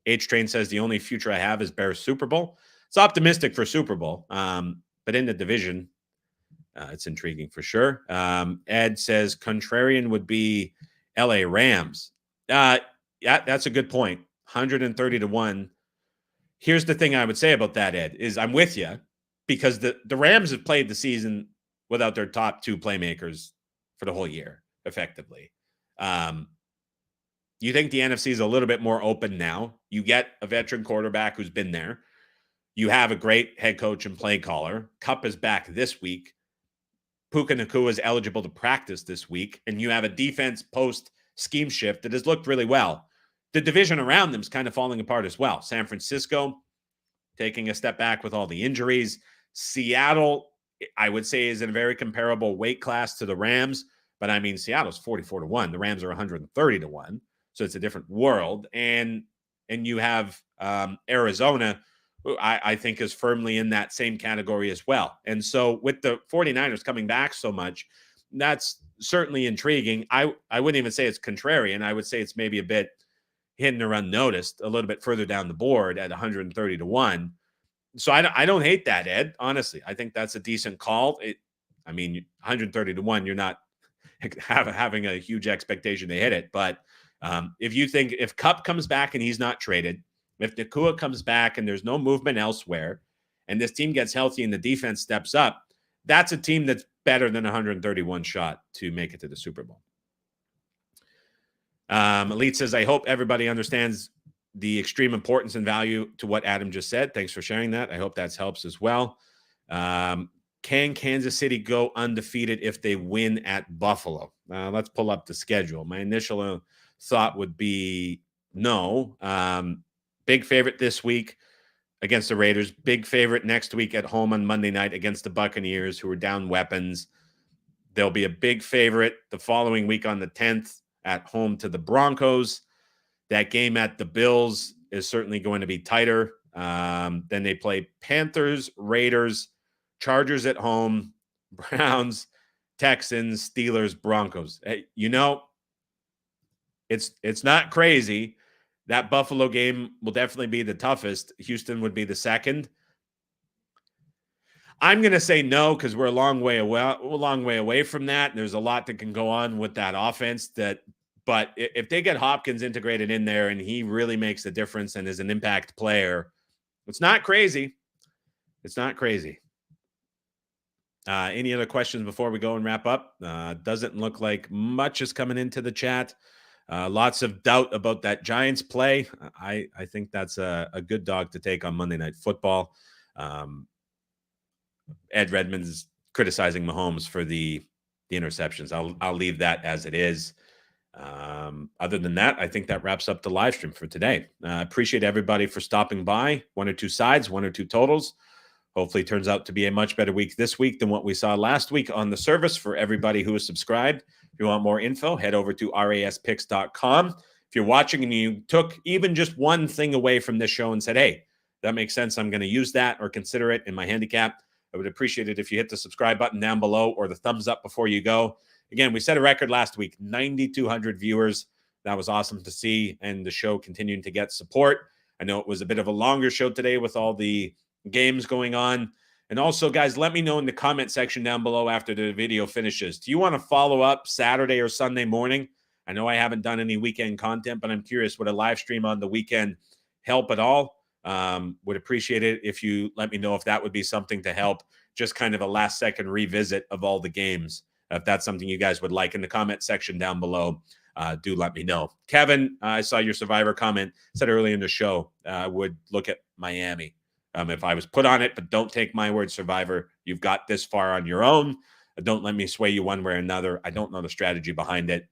H-Train says the only future I have is Bears Super Bowl. It's optimistic for Super Bowl, but in the division, it's intriguing for sure. Ed says contrarian would be LA Rams. Yeah, that's a good point. 130-1. Here's the thing I would say about that, Ed, is I'm with you, because the Rams have played the season without their top two playmakers for the whole year, effectively. You think the NFC is a little bit more open now. You get a veteran quarterback who's been there. You have a great head coach and play caller. Kupp is back this week. Puka Nacua is eligible to practice this week. And you have a defense post-scheme shift that has looked really well. The division around them is kind of falling apart as well. San Francisco taking a step back with all the injuries. Seattle, I would say, is in a very comparable weight class to the Rams. But I mean, Seattle's 44-1. The Rams are 130-1. So it's a different world. And you have Arizona, who I think is firmly in that same category as well. And so with the 49ers coming back so much, that's certainly intriguing. I wouldn't even say it's contrarian. I would say it's maybe a bit hidden or unnoticed, a little bit further down the board at 130-1. So I don't hate that, Ed. Honestly, I think that's a decent call. 130-1, you're not having a huge expectation to hit it. But if Kupp comes back and he's not traded, if Nacua comes back and there's no movement elsewhere, and this team gets healthy and the defense steps up, that's a team that's better than 131 shot to make it to the Super Bowl. Elite says, I hope everybody understands the extreme importance and value to what Adam just said. Thanks for sharing that. I hope that helps as well. Can Kansas City go undefeated if they win at Buffalo? Let's pull up the schedule. My initial thought would be no. Big favorite this week against the Raiders. Big favorite next week at home on Monday night against the Buccaneers, who are down weapons. There'll be a big favorite the following week on the 10th at home to the Broncos. That game at the Bills is certainly going to be tighter. Then they play Panthers, Raiders, Chargers at home, Browns, Texans, Steelers, Broncos. Hey, it's not crazy. That Buffalo game will definitely be the toughest. Houston would be the second. I'm going to say no, because we're a long way away from that. And there's a lot that can go on with that offense. But if they get Hopkins integrated in there and he really makes a difference and is an impact player, it's not crazy. It's not crazy. Any other questions before we go and wrap up? Doesn't look like much is coming into the chat. Lots of doubt about that Giants play. I think that's a good dog to take on Monday Night Football. Ed Redmond's criticizing Mahomes for the interceptions. I'll leave that as it is. Other than that, I think that wraps up the live stream for today. Appreciate everybody for stopping by. 1 or 2 sides, 1 or 2 totals. Hopefully it turns out to be a much better week this week than what we saw last week on the service for everybody who is subscribed. If you want more info, head over to raspicks.com. If you're watching and you took even just one thing away from this show and said, hey, that makes sense, I'm going to use that or consider it in my handicap, I would appreciate it if you hit the subscribe button down below or the thumbs up before you go. Again, we set a record last week, 9,200 viewers. That was awesome to see, and the show continuing to get support. I know it was a bit of a longer show today with all the games going on. And also, guys, let me know in the comment section down below after the video finishes. Do you want to follow up Saturday or Sunday morning? I know I haven't done any weekend content, but I'm curious, would a live stream on the weekend help at all? Would appreciate it if you let me know if that would be something to help, just kind of a last second revisit of all the games. If that's something you guys would like in the comment section down below, do let me know. Kevin, I saw your Survivor comment, said early in the show, would look at Miami. If I was put on it, but don't take my word, Survivor. You've got this far on your own. Don't let me sway you one way or another. I don't know the strategy behind it.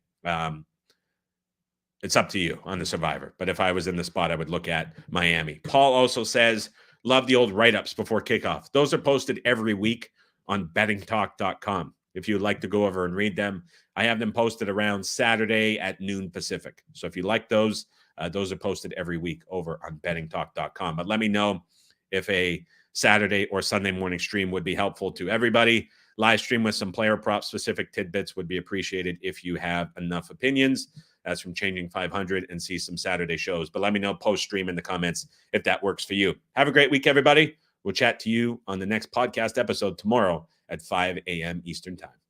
It's up to you on the Survivor. But if I was in the spot, I would look at Miami. Paul also says, love the old write-ups before kickoff. Those are posted every week on bettingtalk.com. If you'd like to go over and read them, I have them posted around Saturday at noon Pacific. So if you like those are posted every week over on bettingtalk.com. But let me know if a Saturday or Sunday morning stream would be helpful to everybody. Live stream with some player prop specific tidbits would be appreciated if you have enough opinions. That's from Changing 500 and see some Saturday shows. But let me know post-stream in the comments if that works for you. Have a great week, everybody. We'll chat to you on the next podcast episode tomorrow at 5 a.m. Eastern Time.